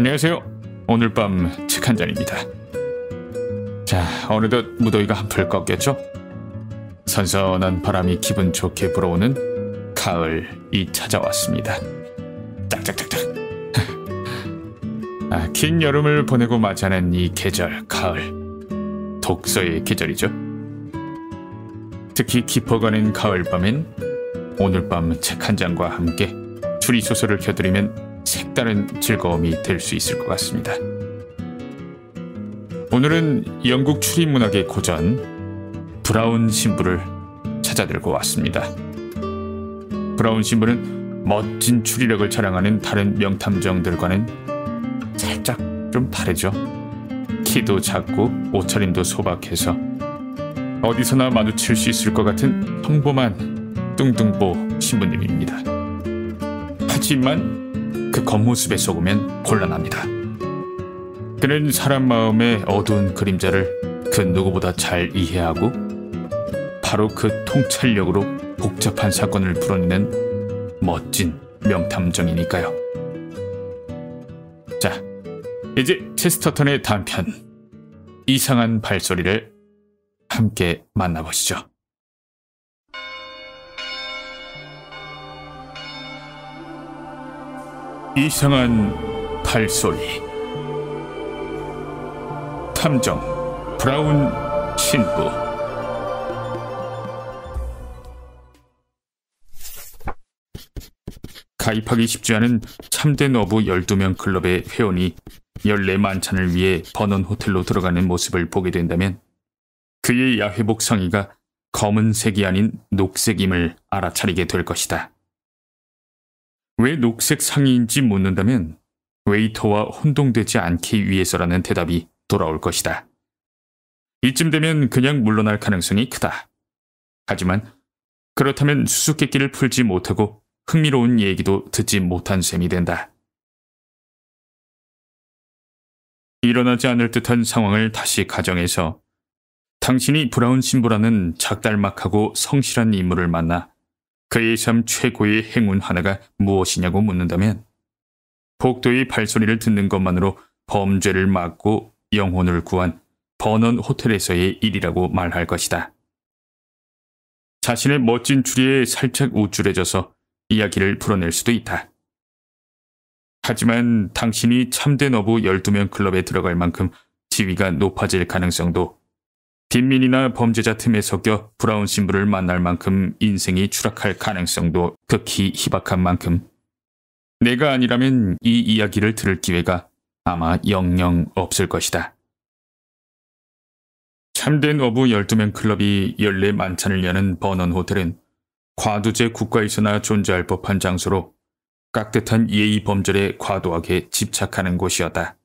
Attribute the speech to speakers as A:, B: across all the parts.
A: 안녕하세요. 오늘 밤 책 한 잔입니다. 자, 어느덧 무더위가 한풀 꺾였죠? 선선한 바람이 기분 좋게 불어오는 가을이 찾아왔습니다. 짝짝짝짝. 긴 여름을 보내고 맞이하는 이 계절, 가을. 독서의 계절이죠. 특히 깊어가는 가을밤엔 오늘 밤 책 한 잔과 함께 추리소설을 켜드리면 색다른 즐거움이 될 수 있을 것 같습니다. 오늘은 영국 추리문학의 고전 브라운 신부를 찾아들고 왔습니다. 브라운 신부는 멋진 추리력을 자랑하는 다른 명탐정들과는 살짝 좀 다르죠. 키도 작고 옷차림도 소박해서 어디서나 마주칠 수 있을 것 같은 평범한 뚱뚱보 신부님입니다. 하지만 그 겉모습에 속으면 곤란합니다. 그는 사람 마음의 어두운 그림자를 그 누구보다 잘 이해하고 바로 그 통찰력으로 복잡한 사건을 풀어내는 멋진 명탐정이니까요. 자, 이제 체스터턴의 단편 이상한 발소리를 함께 만나보시죠. 이상한 발소리. 탐정 브라운 신부. 가입하기 쉽지 않은 참된 어부 12명 클럽의 회원이 14만찬을 위해 버넌 호텔로 들어가는 모습을 보게 된다면 그의 야회복 상의가 검은색이 아닌 녹색임을 알아차리게 될 것이다. 왜 녹색 상의인지 묻는다면 웨이터와 혼동되지 않기 위해서라는 대답이 돌아올 것이다. 이쯤 되면 그냥 물러날 가능성이 크다. 하지만 그렇다면 수수께끼를 풀지 못하고 흥미로운 얘기도 듣지 못한 셈이 된다. 일어나지 않을 듯한 상황을 다시 가정해서 당신이 브라운 신부라는 작달막하고 성실한 인물을 만나 그의 삶 최고의 행운 하나가 무엇이냐고 묻는다면 복도의 발소리를 듣는 것만으로 범죄를 막고 영혼을 구한 버넌 호텔에서의 일이라고 말할 것이다. 자신의 멋진 추리에 살짝 우쭐해져서 이야기를 풀어낼 수도 있다. 하지만 당신이 참된 어부 12명 클럽에 들어갈 만큼 지위가 높아질 가능성도 빈민이나 범죄자 틈에 섞여 브라운 신부를 만날 만큼 인생이 추락할 가능성도 극히 희박한 만큼 내가 아니라면 이 이야기를 들을 기회가 아마 영영 없을 것이다. 참된 어부 12명 클럽이 14만찬을 여는 버넌 호텔은 과두제 국가에서나 존재할 법한 장소로 깍듯한 예의 범절에 과도하게 집착하는 곳이었다.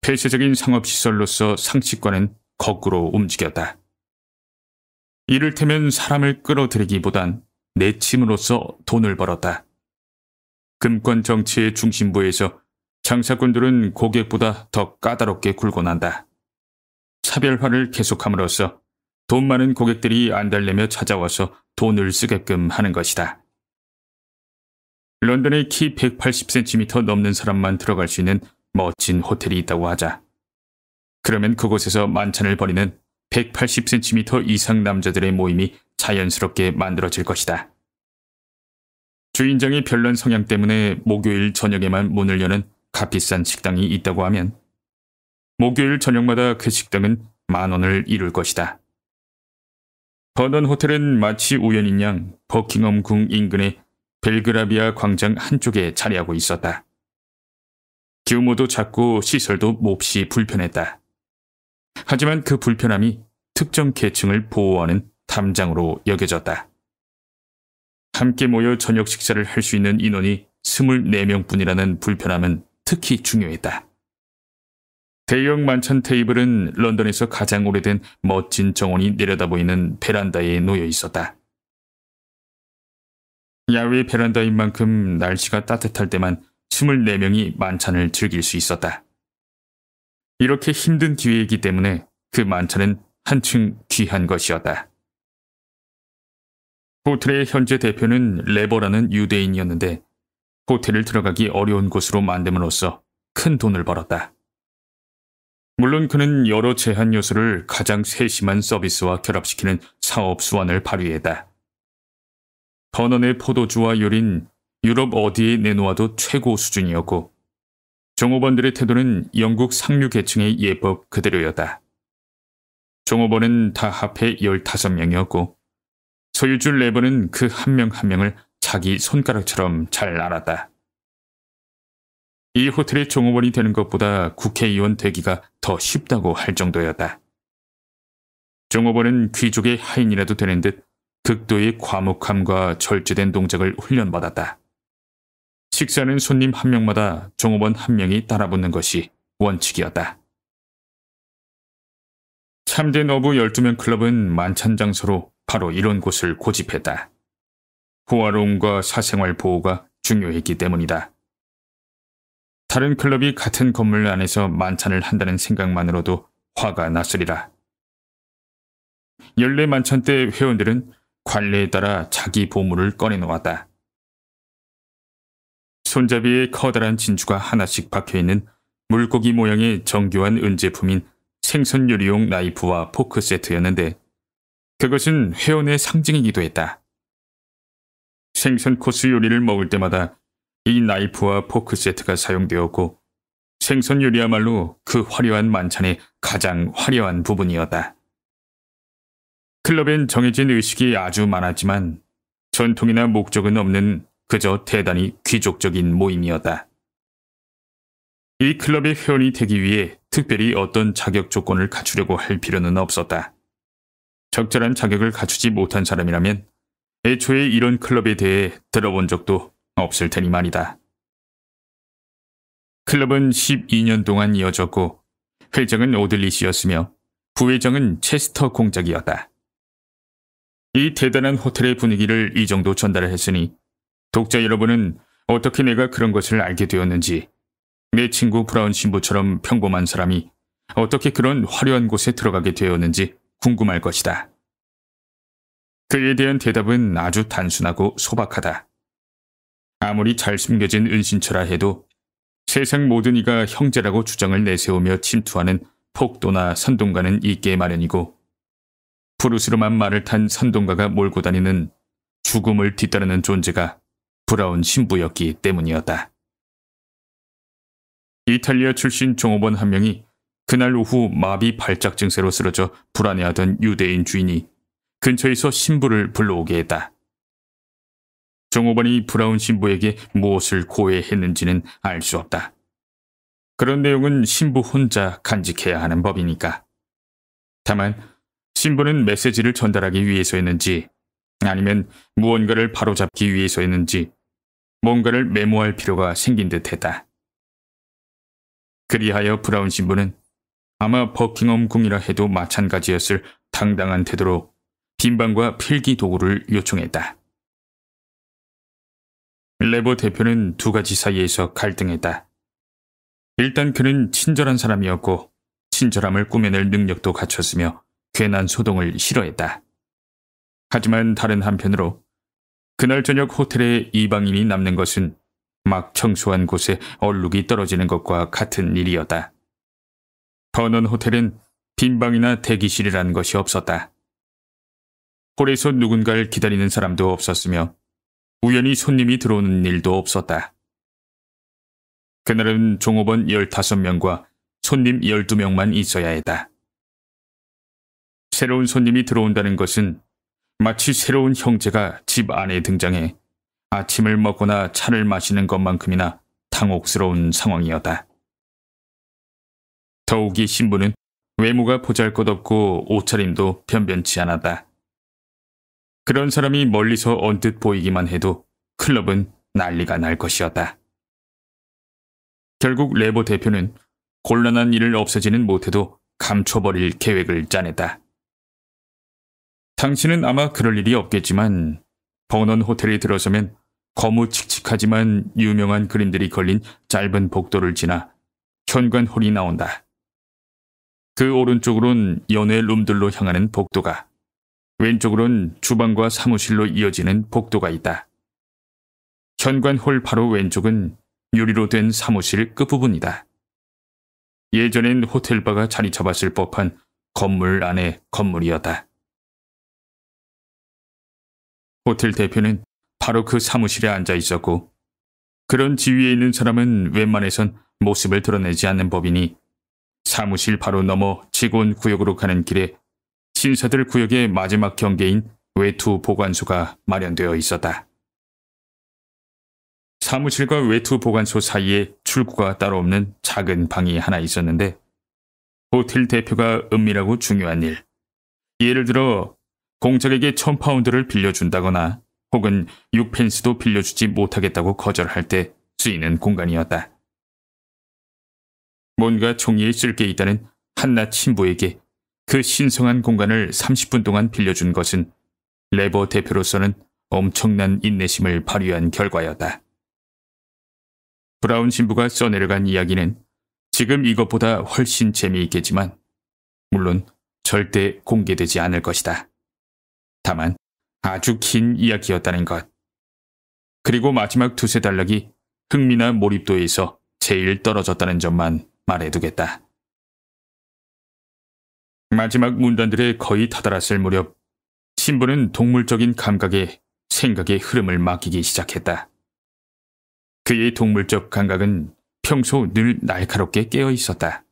A: 폐쇄적인 상업시설로서 상식과는 거꾸로 움직였다. 이를테면 사람을 끌어들이기보단 내침으로써 돈을 벌었다. 금권 정치의 중심부에서 장사꾼들은 고객보다 더 까다롭게 굴고 난다. 차별화를 계속함으로써 돈 많은 고객들이 안달내며 찾아와서 돈을 쓰게끔 하는 것이다. 런던에 키 180cm 넘는 사람만 들어갈 수 있는 멋진 호텔이 있다고 하자. 그러면 그곳에서 만찬을 벌이는 180cm 이상 남자들의 모임이 자연스럽게 만들어질 것이다. 주인장의 별난 성향 때문에 목요일 저녁에만 문을 여는 값비싼 식당이 있다고 하면 목요일 저녁마다 그 식당은 10,000원을 이룰 것이다. 버넌 호텔은 마치 우연인 양 버킹엄 궁 인근의 벨그라비아 광장 한쪽에 자리하고 있었다. 규모도 작고 시설도 몹시 불편했다. 하지만 그 불편함이 특정 계층을 보호하는 담장으로 여겨졌다. 함께 모여 저녁 식사를 할 수 있는 인원이 24명뿐이라는 불편함은 특히 중요했다. 대형 만찬 테이블은 런던에서 가장 오래된 멋진 정원이 내려다보이는 베란다에 놓여 있었다. 야외 베란다인 만큼 날씨가 따뜻할 때만 24명이 만찬을 즐길 수 있었다. 이렇게 힘든 기회이기 때문에 그 만찬은 한층 귀한 것이었다. 호텔의 현재 대표는 레버라는 유대인이었는데 호텔을 들어가기 어려운 곳으로 만듦으로써 큰 돈을 벌었다. 물론 그는 여러 제한 요소를 가장 세심한 서비스와 결합시키는 사업 수완을 발휘했다. 버넌의 포도주와 요린 유럽 어디에 내놓아도 최고 수준이었고 종업원들의 태도는 영국 상류 계층의 예법 그대로였다. 종업원은 다 합해 15명이었고 소유주 레버는 그 한 명 한 명을 자기 손가락처럼 잘 알았다. 이 호텔의 종업원이 되는 것보다 국회의원 되기가 더 쉽다고 할 정도였다. 종업원은 귀족의 하인이라도 되는 듯 극도의 과묵함과 절제된 동작을 훈련받았다. 식사는 손님 한 명마다 종업원 한 명이 따라붙는 것이 원칙이었다. 참된 어부 12명 클럽은 만찬 장소로 바로 이런 곳을 고집했다. 호화로움과 사생활 보호가 중요했기 때문이다. 다른 클럽이 같은 건물 안에서 만찬을 한다는 생각만으로도 화가 났으리라. 연례 만찬 때 회원들은 관례에 따라 자기 보물을 꺼내놓았다. 손잡이에 커다란 진주가 하나씩 박혀있는 물고기 모양의 정교한 은제품인 생선 요리용 나이프와 포크 세트였는데 그것은 회원의 상징이기도 했다. 생선 코스 요리를 먹을 때마다 이 나이프와 포크 세트가 사용되었고 생선 요리야말로 그 화려한 만찬의 가장 화려한 부분이었다. 클럽엔 정해진 의식이 아주 많았지만 전통이나 목적은 없는 그저 대단히 귀족적인 모임이었다. 이 클럽의 회원이 되기 위해 특별히 어떤 자격 조건을 갖추려고 할 필요는 없었다. 적절한 자격을 갖추지 못한 사람이라면 애초에 이런 클럽에 대해 들어본 적도 없을 테니 말이다. 클럽은 12년 동안 이어졌고 회장은 오들리시였으며 부회장은 체스터 공작이었다. 이 대단한 호텔의 분위기를 이 정도 전달했으니 독자 여러분은 어떻게 내가 그런 것을 알게 되었는지, 내 친구 브라운 신부처럼 평범한 사람이 어떻게 그런 화려한 곳에 들어가게 되었는지 궁금할 것이다. 그에 대한 대답은 아주 단순하고 소박하다. 아무리 잘 숨겨진 은신처라 해도 세상 모든 이가 형제라고 주장을 내세우며 침투하는 폭도나 선동가는 있게 마련이고 푸르스름한 말을 탄 선동가가 몰고 다니는 죽음을 뒤따르는 존재가 브라운 신부였기 때문이었다. 이탈리아 출신 종업원 한 명이 그날 오후 마비 발작 증세로 쓰러져 불안해하던 유대인 주인이 근처에서 신부를 불러오게 했다. 종업원이 브라운 신부에게 무엇을 고해했는지는 알 수 없다. 그런 내용은 신부 혼자 간직해야 하는 법이니까. 다만 신부는 메시지를 전달하기 위해서였는지 아니면 무언가를 바로잡기 위해서였는지 뭔가를 메모할 필요가 생긴 듯했다. 그리하여 브라운 신부는 아마 버킹엄 궁이라 해도 마찬가지였을 당당한 태도로 빈방과 필기 도구를 요청했다. 레버 대표는 두 가지 사이에서 갈등했다. 일단 그는 친절한 사람이었고 친절함을 꾸며낼 능력도 갖췄으며 괜한 소동을 싫어했다. 하지만 다른 한편으로 그날 저녁 호텔에 이방인이 남는 것은 막 청소한 곳에 얼룩이 떨어지는 것과 같은 일이었다. 버넌 호텔은 빈방이나 대기실이라는 것이 없었다. 홀에서 누군가를 기다리는 사람도 없었으며 우연히 손님이 들어오는 일도 없었다. 그날은 종업원 15명과 손님 12명만 있어야 했다. 새로운 손님이 들어온다는 것은 마치 새로운 형제가 집 안에 등장해 아침을 먹거나 차를 마시는 것만큼이나 당혹스러운 상황이었다. 더욱이 신부는 외모가 보잘것없고 옷차림도 변변치 않았다. 그런 사람이 멀리서 언뜻 보이기만 해도 클럽은 난리가 날 것이었다. 결국 레버 대표는 곤란한 일을 없애지는 못해도 감춰버릴 계획을 짜냈다. 당신은 아마 그럴 일이 없겠지만 버넌 호텔에 들어서면 거무칙칙하지만 유명한 그림들이 걸린 짧은 복도를 지나 현관홀이 나온다. 그 오른쪽으론 연회 룸들로 향하는 복도가, 왼쪽으론 주방과 사무실로 이어지는 복도가 있다. 현관홀 바로 왼쪽은 유리로 된 사무실 끝부분이다. 예전엔 호텔바가 자리 잡았을 법한 건물 안의 건물이었다. 호텔 대표는 바로 그 사무실에 앉아 있었고, 그런 지위에 있는 사람은 웬만해선 모습을 드러내지 않는 법이니 사무실 바로 넘어 직원 구역으로 가는 길에 신사들 구역의 마지막 경계인 외투 보관소가 마련되어 있었다. 사무실과 외투 보관소 사이에 출구가 따로 없는 작은 방이 하나 있었는데, 호텔 대표가 은밀하고 중요한 일, 예를 들어 공작에게 1000파운드를 빌려준다거나 혹은 6펜스도 빌려주지 못하겠다고 거절할 때 쓰이는 공간이었다. 뭔가 종이에 쓸 게 있다는 한낱 신부에게 그 신성한 공간을 30분 동안 빌려준 것은 레버 대표로서는 엄청난 인내심을 발휘한 결과였다. 브라운 신부가 써내려간 이야기는 지금 이것보다 훨씬 재미있겠지만 물론 절대 공개되지 않을 것이다. 다만 아주 긴 이야기였다는 것. 그리고 마지막 두세 단락이 흥미나 몰입도에서 제일 떨어졌다는 점만 말해두겠다. 마지막 문단들에 거의 다다랐을 무렵 신부는 동물적인 감각에 생각의 흐름을 맡기기 시작했다. 그의 동물적 감각은 평소 늘 날카롭게 깨어 있었다.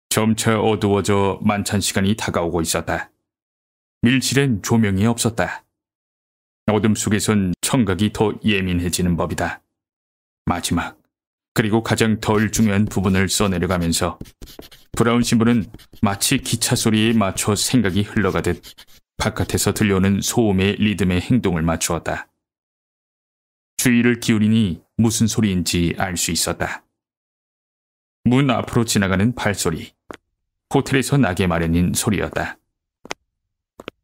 A: 점차 어두워져 만찬 시간이 다가오고 있었다. 밀실엔 조명이 없었다. 어둠 속에선 청각이 더 예민해지는 법이다. 마지막, 그리고 가장 덜 중요한 부분을 써내려가면서 브라운 신부는 마치 기차 소리에 맞춰 생각이 흘러가듯 바깥에서 들려오는 소음의 리듬에 행동을 맞추었다. 주의를 기울이니 무슨 소리인지 알 수 있었다. 문 앞으로 지나가는 발소리, 호텔에서 나게 마련인 소리였다.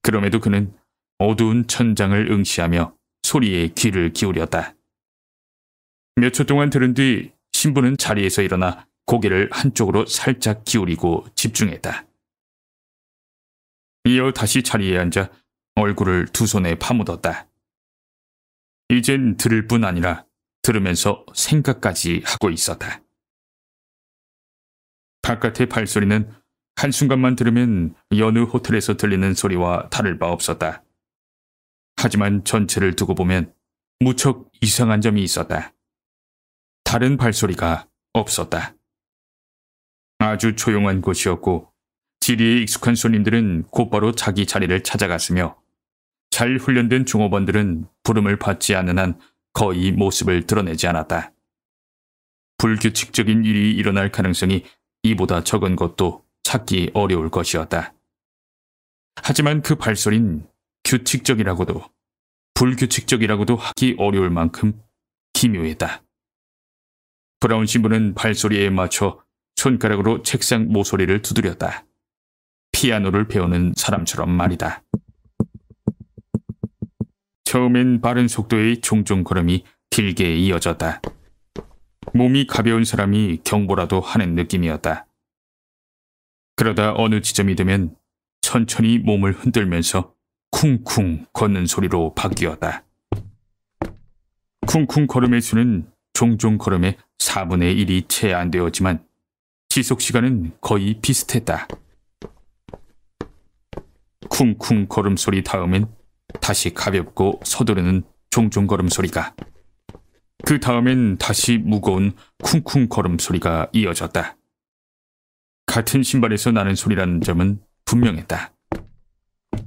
A: 그럼에도 그는 어두운 천장을 응시하며 소리에 귀를 기울였다. 몇 초 동안 들은 뒤 신부는 자리에서 일어나 고개를 한쪽으로 살짝 기울이고 집중했다. 이어 다시 자리에 앉아 얼굴을 두 손에 파묻었다. 이젠 들을 뿐 아니라 들으면서 생각까지 하고 있었다. 바깥의 발소리는 한순간만 들으면 여느 호텔에서 들리는 소리와 다를 바 없었다. 하지만 전체를 두고 보면 무척 이상한 점이 있었다. 다른 발소리가 없었다. 아주 조용한 곳이었고 지리에 익숙한 손님들은 곧바로 자기 자리를 찾아갔으며 잘 훈련된 종업원들은 부름을 받지 않는 한 거의 모습을 드러내지 않았다. 불규칙적인 일이 일어날 가능성이 이보다 적은 것도 찾기 어려울 것이었다. 하지만 그 발소리는 규칙적이라고도 불규칙적이라고도 하기 어려울 만큼 기묘했다. 브라운 신부는 발소리에 맞춰 손가락으로 책상 모서리를 두드렸다. 피아노를 배우는 사람처럼 말이다. 처음엔 빠른 속도의 종종 걸음이 길게 이어졌다. 몸이 가벼운 사람이 경보라도 하는 느낌이었다. 그러다 어느 지점이 되면 천천히 몸을 흔들면서 쿵쿵 걷는 소리로 바뀌었다. 쿵쿵 걸음의 수는 종종 걸음의 4분의 1이 채 안 되었지만 지속시간은 거의 비슷했다. 쿵쿵 걸음소리 다음엔 다시 가볍고 서두르는 종종 걸음소리가, 그 다음엔 다시 무거운 쿵쿵 걸음소리가 이어졌다. 같은 신발에서 나는 소리라는 점은 분명했다.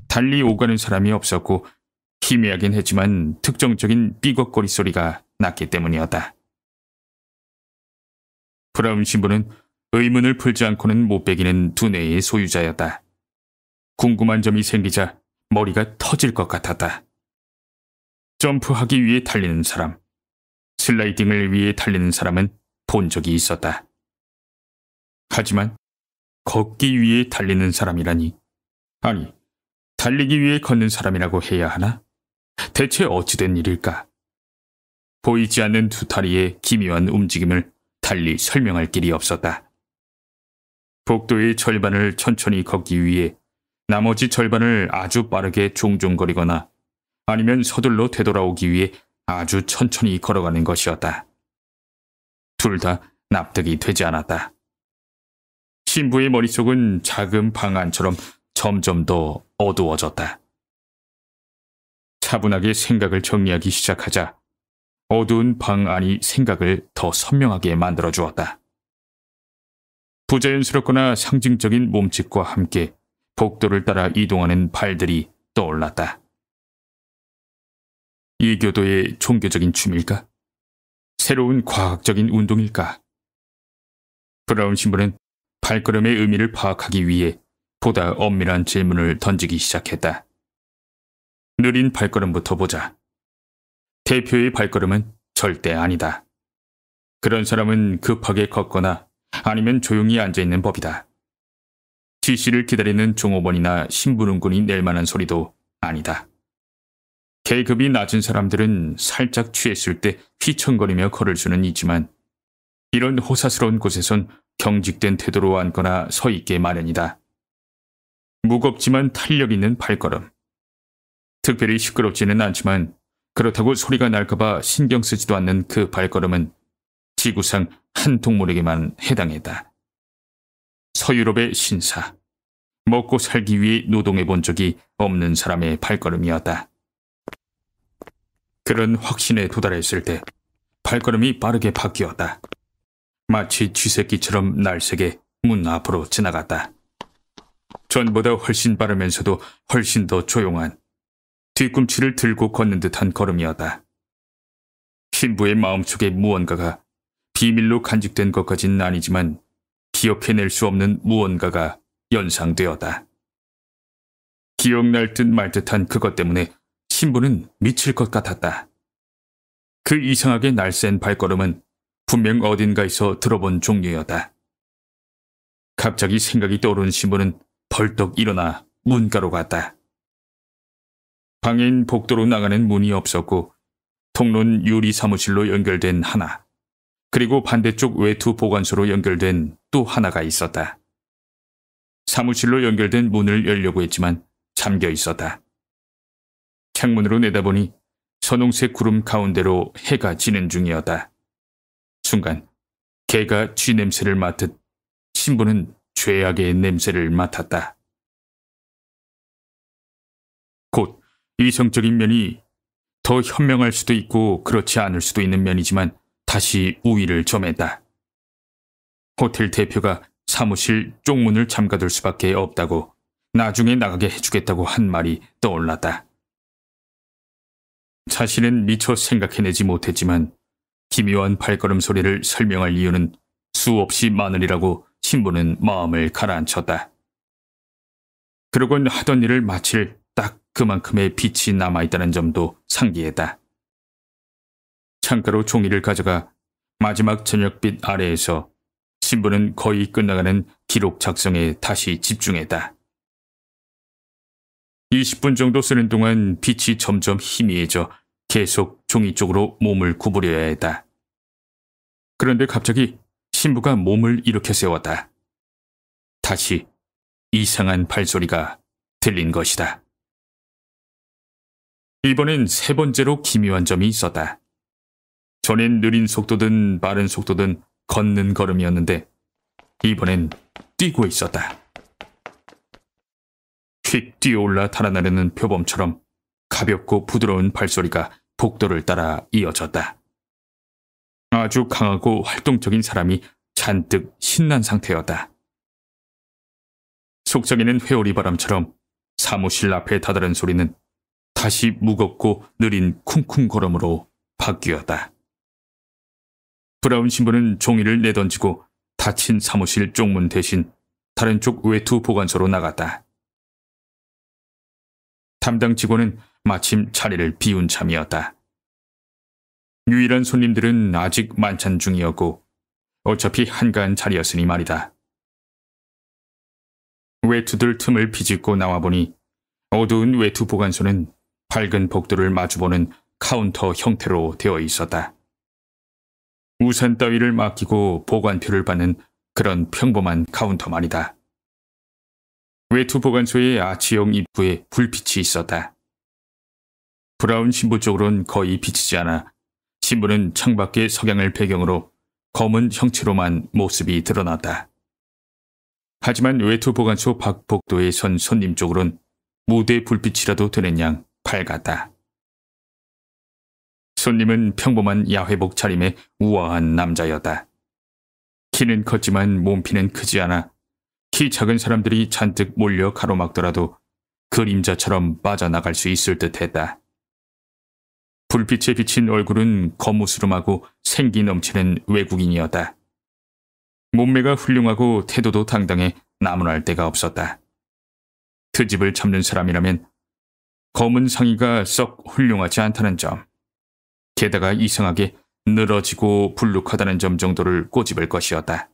A: 달리 오가는 사람이 없었고 희미하긴 했지만 특정적인 삐걱거리 소리가 났기 때문이었다. 브라운 신부는 의문을 풀지 않고는 못 베기는 두뇌의 소유자였다. 궁금한 점이 생기자 머리가 터질 것 같았다. 점프하기 위해 달리는 사람, 슬라이딩을 위해 달리는 사람은 본 적이 있었다. 하지만 걷기 위해 달리는 사람이라니, 아니, 달리기 위해 걷는 사람이라고 해야 하나? 대체 어찌된 일일까? 보이지 않는 두 다리의 기묘한 움직임을 달리 설명할 길이 없었다. 복도의 절반을 천천히 걷기 위해 나머지 절반을 아주 빠르게 종종거리거나 아니면 서둘러 되돌아오기 위해 아주 천천히 걸어가는 것이었다. 둘 다 납득이 되지 않았다. 신부의 머릿속은 작은 방 안처럼 점점 더 어두워졌다. 차분하게 생각을 정리하기 시작하자 어두운 방 안이 생각을 더 선명하게 만들어 주었다. 부자연스럽거나 상징적인 몸짓과 함께 복도를 따라 이동하는 발들이 떠올랐다. 이 교도의 종교적인 춤일까? 새로운 과학적인 운동일까? 브라운 신부는 발걸음의 의미를 파악하기 위해 보다 엄밀한 질문을 던지기 시작했다. 느린 발걸음부터 보자. 대표의 발걸음은 절대 아니다. 그런 사람은 급하게 걷거나 아니면 조용히 앉아있는 법이다. 지시를 기다리는 종업원이나 심부름꾼이 낼 만한 소리도 아니다. 계급이 낮은 사람들은 살짝 취했을 때 휘청거리며 걸을 수는 있지만 이런 호사스러운 곳에선 경직된 태도로 앉거나 서 있게 마련이다. 무겁지만 탄력 있는 발걸음. 특별히 시끄럽지는 않지만 그렇다고 소리가 날까봐 신경 쓰지도 않는 그 발걸음은 지구상 한 동물에게만 해당했다. 서유럽의 신사. 먹고 살기 위해 노동해 본 적이 없는 사람의 발걸음이었다. 그런 확신에 도달했을 때 발걸음이 빠르게 바뀌었다. 마치 쥐새끼처럼 날쌔게 문 앞으로 지나갔다. 전보다 훨씬 빠르면서도 훨씬 더 조용한 뒤꿈치를 들고 걷는 듯한 걸음이었다. 신부의 마음속에 무언가가 비밀로 간직된 것까지는 아니지만 기억해낼 수 없는 무언가가 연상되었다. 기억날 듯 말 듯한 그것 때문에 신부는 미칠 것 같았다. 그 이상하게 날쌘 발걸음은 분명 어딘가에서 들어본 종류였다. 갑자기 생각이 떠오른 신부는 벌떡 일어나 문가로 갔다. 방인 복도로 나가는 문이 없었고 통로는 유리 사무실로 연결된 하나, 그리고 반대쪽 외투 보관소로 연결된 또 하나가 있었다. 사무실로 연결된 문을 열려고 했지만 잠겨 있었다. 창문으로 내다보니 선홍색 구름 가운데로 해가 지는 중이었다. 순간 개가 쥐 냄새를 맡듯 신부는 죄악의 냄새를 맡았다. 곧 이성적인 면이 더 현명할 수도 있고 그렇지 않을 수도 있는 면이지만 다시 우위를 점했다. 호텔 대표가 사무실 쪽문을 잠가둘 수밖에 없다고 나중에 나가게 해주겠다고 한 말이 떠올랐다. 자신은 미처 생각해내지 못했지만 기묘한 발걸음 소리를 설명할 이유는 수없이 많으리라고 신부는 마음을 가라앉혔다. 그러곤 하던 일을 마칠 딱 그만큼의 빛이 남아있다는 점도 상기했다. 창가로 종이를 가져가 마지막 저녁빛 아래에서 신부는 거의 끝나가는 기록 작성에 다시 집중했다. 20분 정도 쓰는 동안 빛이 점점 희미해져 계속 종이 쪽으로 몸을 구부려야 했다. 그런데 갑자기 신부가 몸을 일으켜 세웠다. 다시 이상한 발소리가 들린 것이다. 이번엔 세 번째로 기묘한 점이 있었다. 전엔 느린 속도든 빠른 속도든 걷는 걸음이었는데 이번엔 뛰고 있었다. 휙 뛰어올라 달아나르는 표범처럼 가볍고 부드러운 발소리가 복도를 따라 이어졌다. 아주 강하고 활동적인 사람이 잔뜩 신난 상태였다. 속삭이는 회오리 바람처럼 사무실 앞에 다다른 소리는 다시 무겁고 느린 쿵쿵 걸음으로 바뀌었다. 브라운 신부는 종이를 내던지고 닫힌 사무실 쪽문 대신 다른 쪽 외투 보관소로 나갔다. 담당 직원은 마침 자리를 비운 참이었다. 유일한 손님들은 아직 만찬 중이었고 어차피 한가한 자리였으니 말이다. 외투들 틈을 비집고 나와보니 어두운 외투 보관소는 밝은 복도를 마주보는 카운터 형태로 되어 있었다. 우산 따위를 맡기고 보관표를 받는 그런 평범한 카운터 말이다. 외투 보관소의 아치형 입구에 불빛이 있었다. 브라운 신부 쪽으론 거의 비치지 않아 신부는 창밖의 석양을 배경으로 검은 형체로만 모습이 드러났다. 하지만 외투 보관소 박복도에 선 손님 쪽으론 무대 불빛이라도 되는 양 밝았다. 손님은 평범한 야회복 차림의 우아한 남자였다. 키는 컸지만 몸피는 크지 않아 키 작은 사람들이 잔뜩 몰려 가로막더라도 그림자처럼 빠져나갈 수 있을 듯했다. 불빛에 비친 얼굴은 거무스름하고 생기 넘치는 외국인이었다. 몸매가 훌륭하고 태도도 당당해 나무랄 데가 없었다. 트집을 잡는 사람이라면 검은 상의가 썩 훌륭하지 않다는 점, 게다가 이상하게 늘어지고 불룩하다는 점 정도를 꼬집을 것이었다.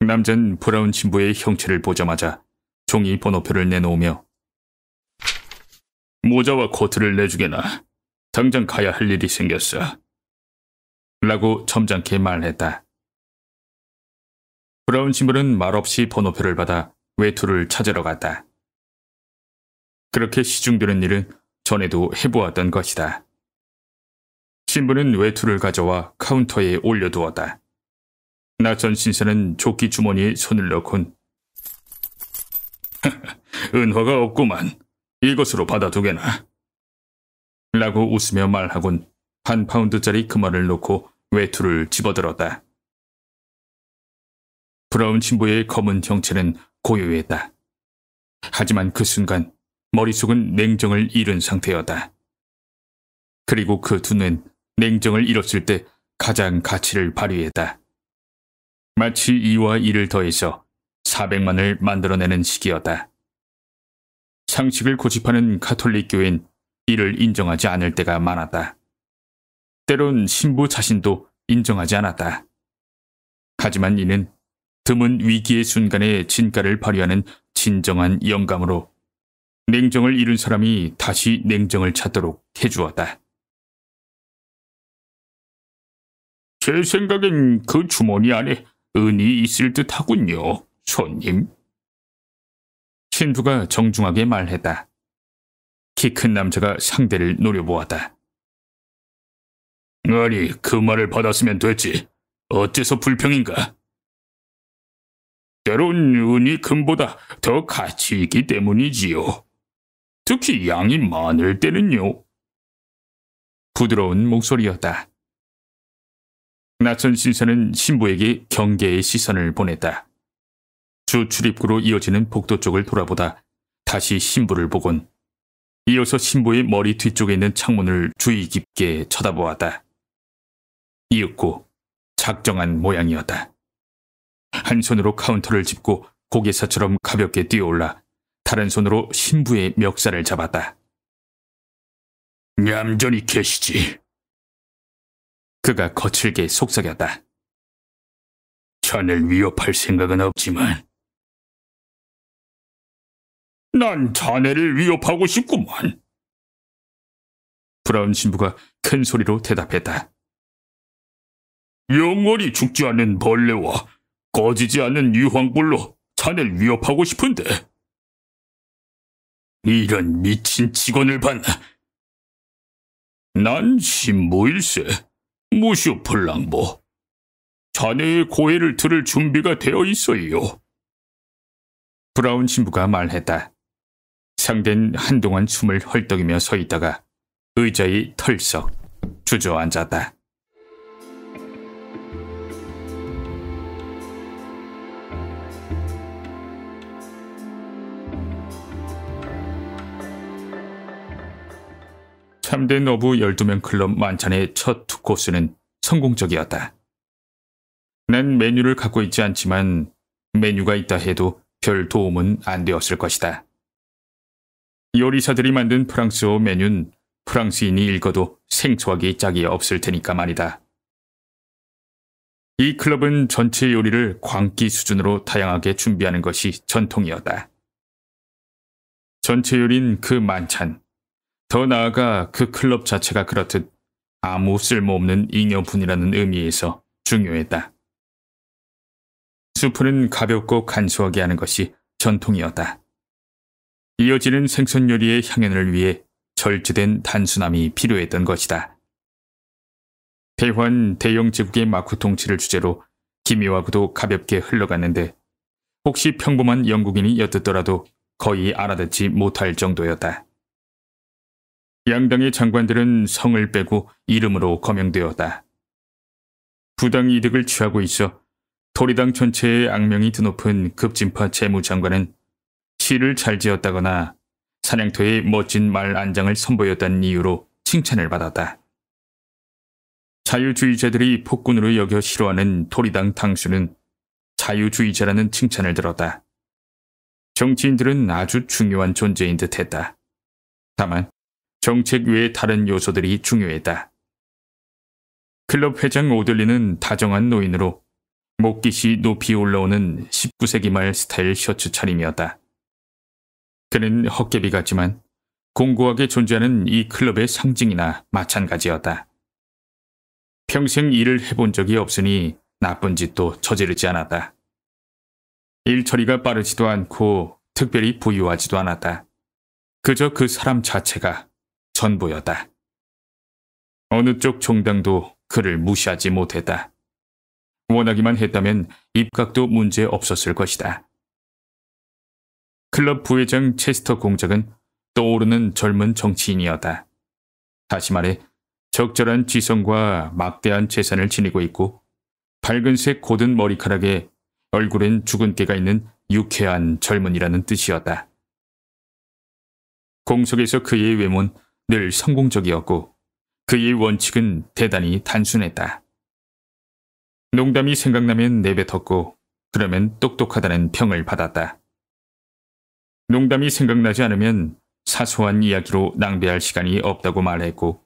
A: 남잔 브라운 신부의 형체를 보자마자 종이 번호표를 내놓으며 모자와 코트를 내주게나. 당장 가야 할 일이 생겼어. 라고 점잖게 말했다. 브라운 신부는 말없이 번호표를 받아 외투를 찾으러 갔다. 그렇게 시중되는 일은 전에도 해보았던 것이다. 신부는 외투를 가져와 카운터에 올려두었다. 낯선 신사는 조끼 주머니에 손을 넣곤 은화가 없구만. 이것으로 받아두게나. 라고 웃으며 말하곤 한 파운드짜리 금화를 놓고 외투를 집어들었다. 브라운 신부의 검은 형체는 고요했다. 하지만 그 순간 머릿속은 냉정을 잃은 상태였다. 그리고 그 두뇌는 냉정을 잃었을 때 가장 가치를 발휘했다. 마치 2와 2를 더해서 400만을 만들어내는 시기였다. 상식을 고집하는 가톨릭 교회는 이를 인정하지 않을 때가 많았다. 때론 신부 자신도 인정하지 않았다. 하지만 이는 드문 위기의 순간에 진가를 발휘하는 진정한 영감으로 냉정을 잃은 사람이 다시 냉정을 찾도록 해주었다. 제 생각엔 그 주머니 안에 은이 있을 듯 하군요, 손님. 신부가 정중하게 말했다. 키 큰 남자가 상대를 노려보았다. 아니, 그 말을 받았으면 됐지. 어째서 불평인가? 때론 은이 금보다 더 가치 있기 때문이지요. 특히 양이 많을 때는요. 부드러운 목소리였다. 낯선 신사는 신부에게 경계의 시선을 보냈다. 주 출입구로 이어지는 복도 쪽을 돌아보다 다시 신부를 보곤 이어서 신부의 머리 뒤쪽에 있는 창문을 주의 깊게 쳐다보았다. 이윽고 작정한 모양이었다. 한 손으로 카운터를 짚고 고개사처럼 가볍게 뛰어올라 다른 손으로 신부의 멱살을 잡았다. 얌전히 계시지. 그가 거칠게 속삭였다. 자넬 위협할 생각은 없지만 난 자네를 위협하고 싶구만. 브라운 신부가 큰 소리로 대답했다. 영원히 죽지 않는 벌레와 꺼지지 않는 유황불로 자네를 위협하고 싶은데. 이런 미친 직원을 봤나. 난 신부일세. 무슈 플랑보. 자네의 고해를 들을 준비가 되어 있어요. 브라운 신부가 말했다. 상대는 한동안 숨을 헐떡이며 서 있다가 의자에 털썩 주저앉았다. 참된 어부 12명 클럽 만찬의 첫 두 코스는 성공적이었다. 난 메뉴를 갖고 있지 않지만 메뉴가 있다 해도 별 도움은 안 되었을 것이다. 요리사들이 만든 프랑스어 메뉴는 프랑스인이 읽어도 생소하기 짝이 없을 테니까 말이다. 이 클럽은 전체 요리를 광기 수준으로 다양하게 준비하는 것이 전통이었다. 전체 요리는 그 만찬, 더 나아가 그 클럽 자체가 그렇듯 아무 쓸모없는 잉여분이라는 의미에서 중요했다. 수프는 가볍고 간소하게 하는 것이 전통이었다. 이어지는 생선 요리의 향연을 위해 절제된 단순함이 필요했던 것이다. 대환 대영 제국의 마쿠 통치를 주제로 기미와 구도 가볍게 흘러갔는데 혹시 평범한 영국인이 엿듣더라도 거의 알아듣지 못할 정도였다. 양당의 장관들은 성을 빼고 이름으로 거명되었다. 부당 이득을 취하고 있어 토리당 전체의 악명이 드높은 급진파 재무장관은 시를 잘 지었다거나 사냥터의 멋진 말 안장을 선보였다는 이유로 칭찬을 받았다. 자유주의자들이 폭군으로 여겨 싫어하는 토리당 당수는 자유주의자라는 칭찬을 들었다. 정치인들은 아주 중요한 존재인 듯했다. 다만 정책 외의 다른 요소들이 중요했다. 클럽 회장 오들리는 다정한 노인으로 목깃이 높이 올라오는 19세기 말 스타일 셔츠 차림이었다. 그는 헛개비 같지만 공고하게 존재하는 이 클럽의 상징이나 마찬가지였다. 평생 일을 해본 적이 없으니 나쁜 짓도 저지르지 않았다. 일 처리가 빠르지도 않고 특별히 부유하지도 않았다. 그저 그 사람 자체가 전부였다. 어느 쪽 정당도 그를 무시하지 못했다. 원하기만 했다면 입각도 문제 없었을 것이다. 클럽 부회장 체스터 공작은 떠오르는 젊은 정치인이었다. 다시 말해 적절한 지성과 막대한 재산을 지니고 있고 밝은색 곧은 머리카락에 얼굴엔 주근깨가 있는 유쾌한 젊은이라는 뜻이었다. 공석에서 그의 외모는 늘 성공적이었고 그의 원칙은 대단히 단순했다. 농담이 생각나면 내뱉었고 그러면 똑똑하다는 평을 받았다. 농담이 생각나지 않으면 사소한 이야기로 낭비할 시간이 없다고 말했고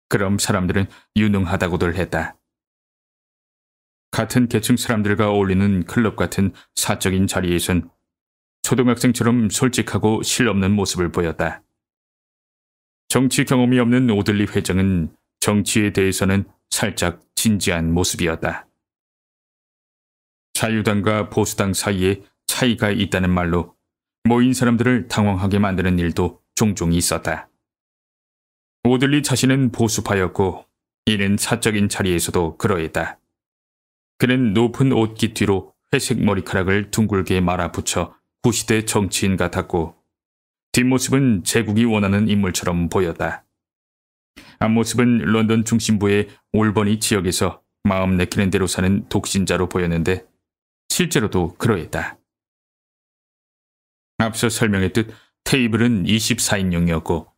A: 그럼 사람들은 유능하다고들 했다. 같은 계층 사람들과 어울리는 클럽 같은 사적인 자리에선 초등학생처럼 솔직하고 실없는 모습을 보였다. 정치 경험이 없는 오들리 회장은 정치에 대해서는 살짝 진지한 모습이었다. 자유당과 보수당 사이에 차이가 있다는 말로 모인 사람들을 당황하게 만드는 일도 종종 있었다. 오들리 자신은 보수파였고 이는 사적인 자리에서도 그러했다. 그는 높은 옷깃 뒤로 회색 머리카락을 둥글게 말아붙여 구시대 정치인 같았고 뒷모습은 제국이 원하는 인물처럼 보였다. 앞모습은 런던 중심부의 올버니 지역에서 마음 내키는 대로 사는 독신자로 보였는데 실제로도 그러했다. 앞서 설명했듯 테이블은 24인용이었고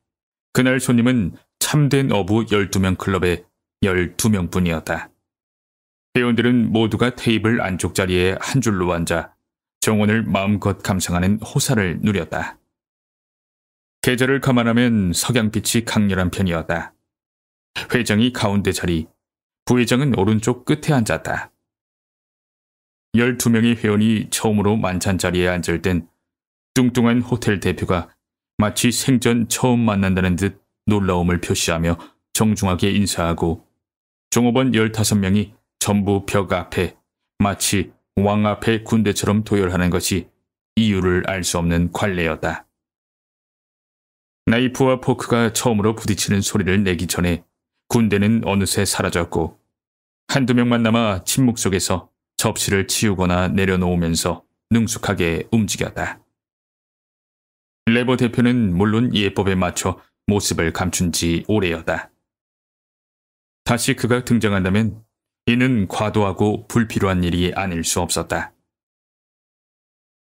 A: 그날 손님은 참된 어부 12명 클럽의 12명뿐이었다. 회원들은 모두가 테이블 안쪽 자리에 한 줄로 앉아 정원을 마음껏 감상하는 호사를 누렸다. 계절을 감안하면 석양빛이 강렬한 편이었다. 회장이 가운데 자리, 부회장은 오른쪽 끝에 앉았다. 12명의 회원이 처음으로 만찬 자리에 앉을 땐 뚱뚱한 호텔 대표가 마치 생전 처음 만난다는 듯 놀라움을 표시하며 정중하게 인사하고 종업원 15명이 전부 벽 앞에 마치 왕 앞에 군대처럼 도열하는 것이 이유를 알 수 없는 관례였다. 나이프와 포크가 처음으로 부딪히는 소리를 내기 전에 군대는 어느새 사라졌고 한두 명만 남아 침묵 속에서 접시를 치우거나 내려놓으면서 능숙하게 움직였다. 레버 대표는 물론 예법에 맞춰 모습을 감춘 지 오래였다. 다시 그가 등장한다면 이는 과도하고 불필요한 일이 아닐 수 없었다.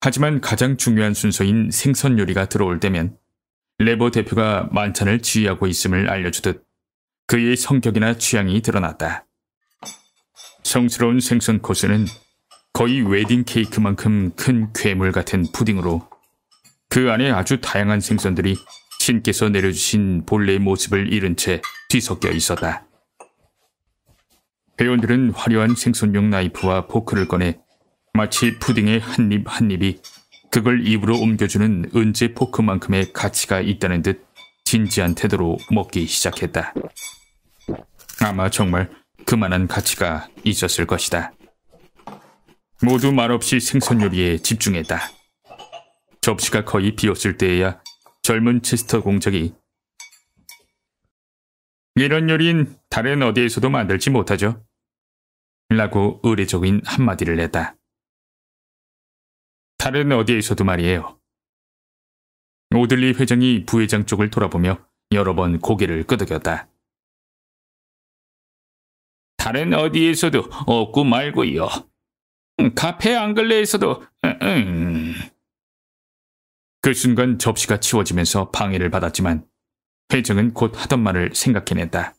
A: 하지만 가장 중요한 순서인 생선 요리가 들어올 때면 레버 대표가 만찬을 지휘하고 있음을 알려주듯 그의 성격이나 취향이 드러났다. 성스러운 생선 코스는 거의 웨딩 케이크만큼 큰 괴물 같은 푸딩으로 그 안에 아주 다양한 생선들이 신께서 내려주신 본래의 모습을 잃은 채 뒤섞여 있었다. 회원들은 화려한 생선용 나이프와 포크를 꺼내 마치 푸딩의 한 입 한 입이 그걸 입으로 옮겨주는 은재 포크만큼의 가치가 있다는 듯 진지한 태도로 먹기 시작했다. 아마 정말 그만한 가치가 있었을 것이다. 모두 말없이 생선 요리에 집중했다. 접시가 거의 비었을 때에야 젊은 체스터 공작이 이런 요리는 다른 어디에서도 만들지 못하죠. 라고 의례적인 한마디를 냈다. 다른 어디에서도 말이에요. 오들리 회장이 부회장 쪽을 돌아보며 여러 번 고개를 끄덕였다. 다른 어디에서도 없고 말고요. 카페 앙글레에서도 그 순간 접시가 치워지면서 방해를 받았지만 회장은 곧 하던 말을 생각해냈다.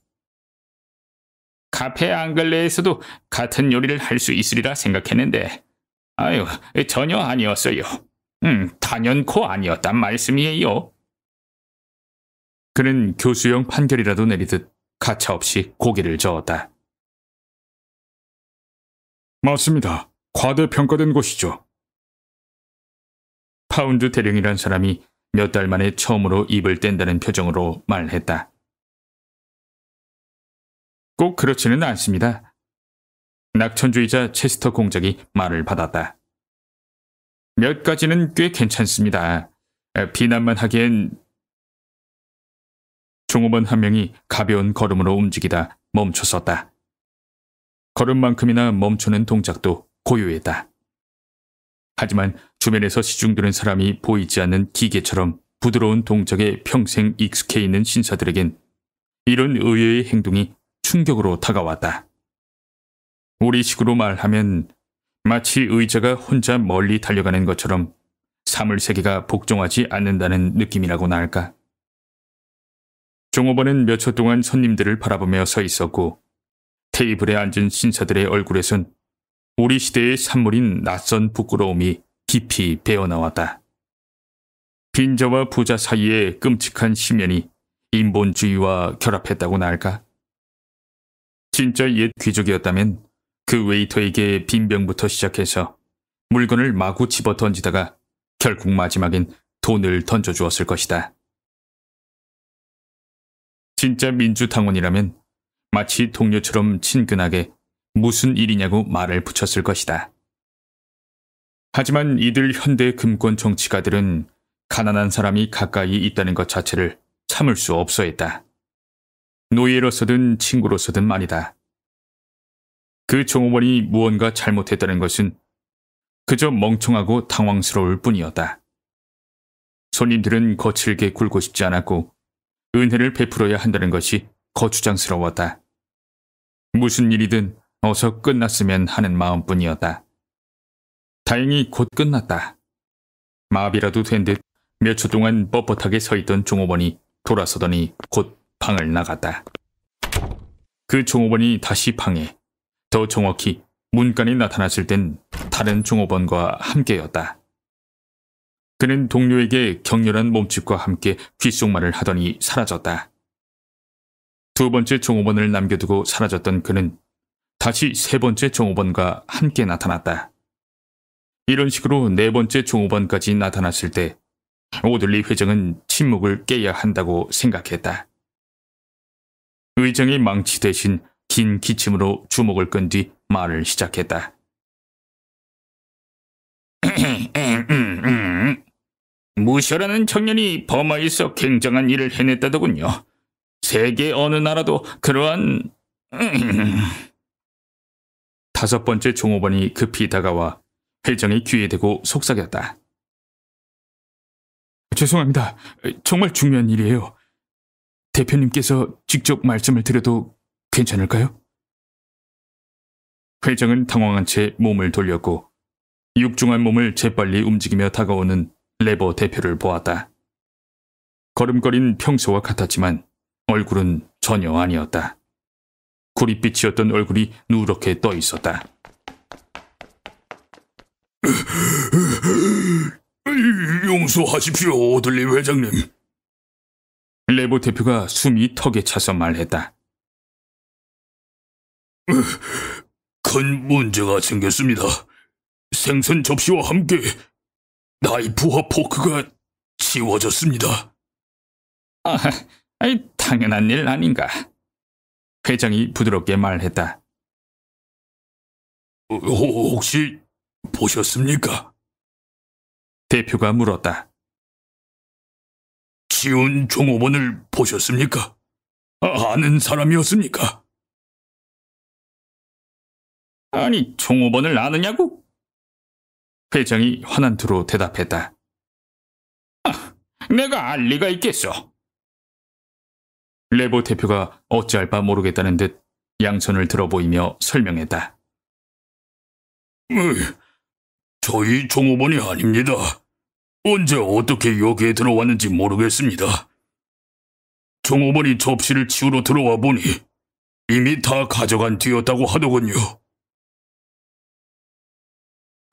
A: 카페 앙글레에서도 같은 요리를 할 수 있으리라 생각했는데 아유, 전혀 아니었어요. 단연코 아니었단 말씀이에요. 그는 교수형 판결이라도 내리듯 가차없이 고개를 저었다. 맞습니다. 과대평가된 것이죠. 파운드 대령이란 사람이 몇 달 만에 처음으로 입을 뗀다는 표정으로 말했다. 꼭 그렇지는 않습니다. 낙천주의자 체스터 공작이 말을 받았다. 몇 가지는 꽤 괜찮습니다. 비난만 하기엔... 종업원 한 명이 가벼운 걸음으로 움직이다 멈춰섰다. 걸음만큼이나 멈추는 동작도 고요했다. 하지만 주변에서 시중드는 사람이 보이지 않는 기계처럼 부드러운 동작에 평생 익숙해 있는 신사들에겐 이런 의외의 행동이 충격으로 다가왔다. 우리식으로 말하면 마치 의자가 혼자 멀리 달려가는 것처럼 사물세계가 복종하지 않는다는 느낌이라고나 할까. 종업원은 몇 초 동안 손님들을 바라보며 서 있었고 테이블에 앉은 신사들의 얼굴에선 우리 시대의 산물인 낯선 부끄러움이 깊이 배어나왔다. 빈자와 부자 사이의 끔찍한 심연이 인본주의와 결합했다고나 할까. 진짜 옛 귀족이었다면 그 웨이터에게 빈병부터 시작해서 물건을 마구 집어 던지다가 결국 마지막엔 돈을 던져주었을 것이다. 진짜 민주당원이라면 마치 동료처럼 친근하게 무슨 일이냐고 말을 붙였을 것이다. 하지만 이들 현대 금권 정치가들은 가난한 사람이 가까이 있다는 것 자체를 참을 수 없어 했다. 노예로서든 친구로서든 말이다. 그 종업원이 무언가 잘못했다는 것은 그저 멍청하고 당황스러울 뿐이었다. 손님들은 거칠게 굴고 싶지 않았고 은혜를 베풀어야 한다는 것이 거추장스러웠다. 무슨 일이든 어서 끝났으면 하는 마음뿐이었다. 다행히 곧 끝났다. 마비라도 된 듯 몇 초 동안 뻣뻣하게 서 있던 종업원이 돌아서더니 곧 방을 나갔다. 그 종업원이 다시 방에, 더 정확히 문간에 나타났을 땐 다른 종업원과 함께였다. 그는 동료에게 격렬한 몸짓과 함께 귓속말을 하더니 사라졌다. 두 번째 종업원을 남겨두고 사라졌던 그는 다시 세 번째 종업원과 함께 나타났다. 이런 식으로 네 번째 종업원까지 나타났을 때 오들리 회장은 침묵을 깨야 한다고 생각했다. 의장의 망치 대신 긴 기침으로 주먹을 끈 뒤 말을 시작했다. 무셔라는 청년이 버마에서 굉장한 일을 해냈다더군요. 세계 어느 나라도 그러한... 다섯 번째 종업원이 급히 다가와 회장의 귀에 대고 속삭였다. 죄송합니다. 정말 중요한 일이에요. 대표님께서 직접 말씀을 드려도 괜찮을까요? 회장은 당황한 채 몸을 돌렸고 육중한 몸을 재빨리 움직이며 다가오는 레버 대표를 보았다. 걸음걸이는 평소와 같았지만 얼굴은 전혀 아니었다. 구릿빛이었던 얼굴이 누렇게 떠 있었다.
B: 용서하십시오, 오들리 회장님.
A: 레버 대표가 숨이 턱에 차서 말했다.
B: 큰 문제가 생겼습니다. 생선 접시와 함께 나이프와 포크가 치워졌습니다.
A: 당연한 일 아닌가. 회장이 부드럽게 말했다.
B: 혹시 보셨습니까?
A: 대표가 물었다.
B: 치운 종업원을 보셨습니까? 아는 사람이었습니까?
A: 아니, 종업원을 아느냐고? 회장이 화난 투로 대답했다. 내가 알 리가 있겠어. 레보 대표가 어찌할 바 모르겠다는 듯 양손을 들어 보이며 설명했다.
B: 저희 종업원이 아닙니다. 언제 어떻게 여기에 들어왔는지 모르겠습니다. 종업원이 접시를 치우러 들어와 보니 이미 다 가져간 뒤였다고 하더군요.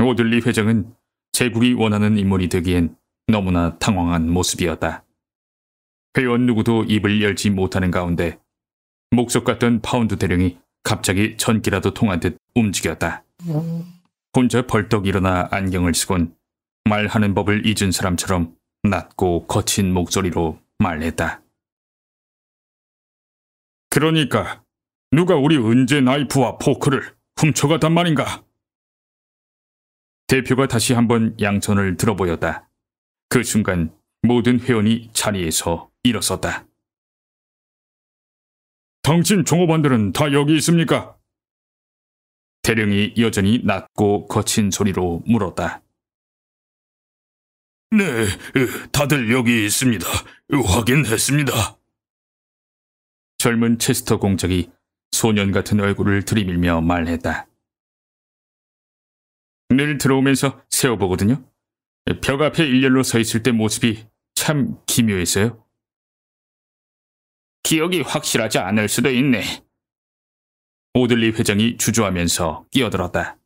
A: 오들리 회장은 제국이 원하는 인물이 되기엔 너무나 당황한 모습이었다. 회원 누구도 입을 열지 못하는 가운데 목석 같던 파운드 대령이 갑자기 전기라도 통한 듯 움직였다. 혼자 벌떡 일어나 안경을 쓰곤 말하는 법을 잊은 사람처럼 낮고 거친 목소리로 말했다. 그러니까 누가 우리 은재 나이프와 포크를 훔쳐갔단 말인가? 대표가 다시 한번 양손을 들어 보였다. 그 순간 모든 회원이 자리에서 일어섰다. 당신 종업원들은 다 여기 있습니까? 대령이 여전히 낮고 거친 소리로 물었다.
B: 네, 다들 여기 있습니다. 확인했습니다.
A: 젊은 체스터 공작이 소년 같은 얼굴을 들이밀며 말했다. 늘 들어오면서 세어보거든요. 벽 앞에 일렬로 서 있을 때 모습이 참 기묘했어요. 기억이 확실하지 않을 수도 있네. 오들리 회장이 주저하면서 끼어들었다.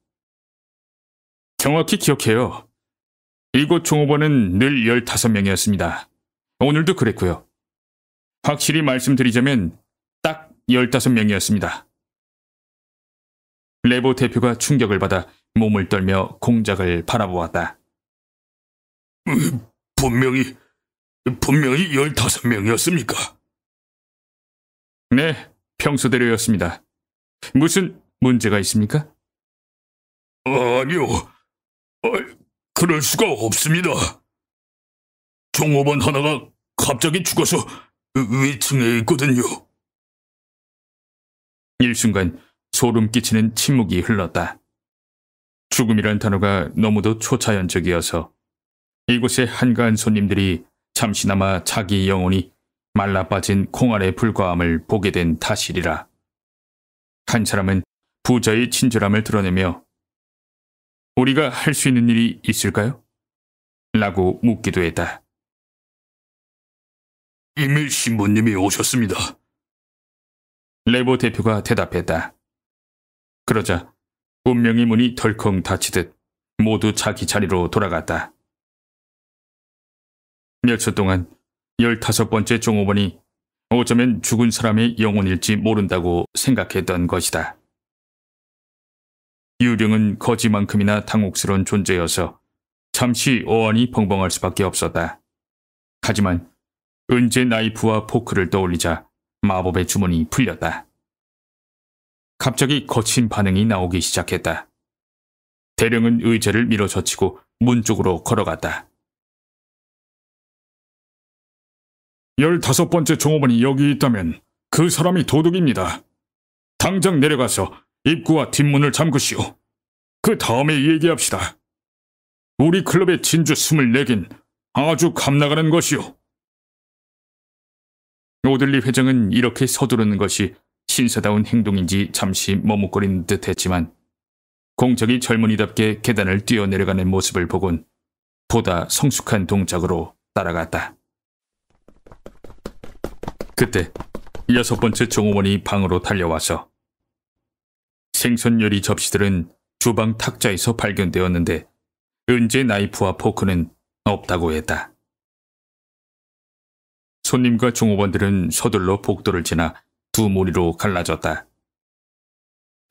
A: 정확히 기억해요. 이곳 종업원은 늘 15명이었습니다. 오늘도 그랬고요. 확실히 말씀드리자면 딱 15명이었습니다. 레보 대표가 충격을 받아 몸을 떨며 공작을 바라보았다.
B: 분명히 15명이었습니까?
A: 네, 평소대로였습니다. 무슨 문제가 있습니까?
B: 아니요. 그럴 수가 없습니다. 종업원 하나가 갑자기 죽어서 위층에 있거든요.
A: 일순간 소름 끼치는 침묵이 흘렀다. 죽음이란 단어가 너무도 초자연적이어서 이곳의 한가한 손님들이 잠시나마 자기 영혼이 말라빠진 콩알에 불과함을 보게 된 탓이리라. 한 사람은 부자의 친절함을 드러내며 우리가 할 수 있는 일이 있을까요? 라고 묻기도 했다.
B: 이미 신부님이 오셨습니다.
A: 레보 대표가 대답했다. 그러자 운명의 문이 덜컹 닫히듯 모두 자기 자리로 돌아갔다. 몇 초 동안 15번째 종업원이 어쩌면 죽은 사람의 영혼일지 모른다고 생각했던 것이다. 유령은 거지만큼이나 당혹스러운 존재여서 잠시 어안이 벙벙할 수밖에 없었다. 하지만 은재 나이프와 포크를 떠올리자 마법의 주문이 풀렸다. 갑자기 거친 반응이 나오기 시작했다. 대령은 의자를 밀어젖히고 문 쪽으로 걸어갔다. 15번째 종업원이 여기 있다면 그 사람이 도둑입니다. 당장 내려가서 입구와 뒷문을 잠그시오. 그 다음에 얘기합시다. 우리 클럽의 진주 24긴 아주 감나가는 것이오. 오들리 회장은 이렇게 서두르는 것이 신사다운 행동인지 잠시 머뭇거리는 듯 했지만 공작이 젊은이답게 계단을 뛰어내려가는 모습을 보곤 보다 성숙한 동작으로 따라갔다. 그때 6번째 종업원이 방으로 달려와서 생선 요리 접시들은 주방 탁자에서 발견되었는데 은재 나이프와 포크는 없다고 했다. 손님과 종업원들은 서둘러 복도를 지나 두 무리로 갈라졌다.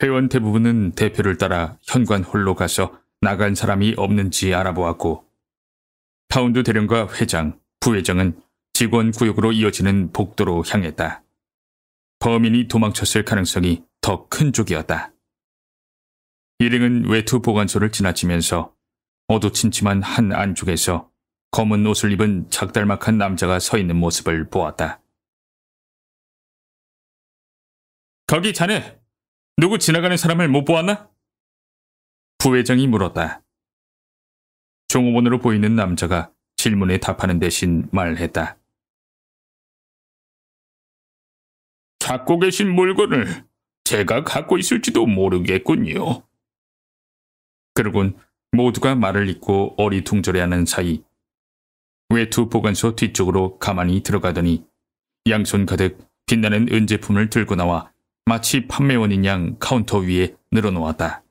A: 회원 대부분은 대표를 따라 현관홀로 가서 나간 사람이 없는지 알아보았고 파운드 대령과 회장, 부회장은 직원 구역으로 이어지는 복도로 향했다. 범인이 도망쳤을 가능성이 더 큰 쪽이었다. 일행은 외투 보관소를 지나치면서 어두침침한 한 안쪽에서 검은 옷을 입은 작달막한 남자가 서 있는 모습을 보았다. 거기 자네, 누구 지나가는 사람을 못 보았나? 부회장이 물었다. 종업원으로 보이는 남자가 질문에 답하는 대신 말했다.
B: 찾고 계신 물건을 제가 갖고 있을지도 모르겠군요.
A: 그러곤 모두가 말을 잇고 어리둥절해하는 사이 외투 보관소 뒤쪽으로 가만히 들어가더니 양손 가득 빛나는 은제품을 들고 나와 마치 판매원인 양 카운터 위에 늘어놓았다.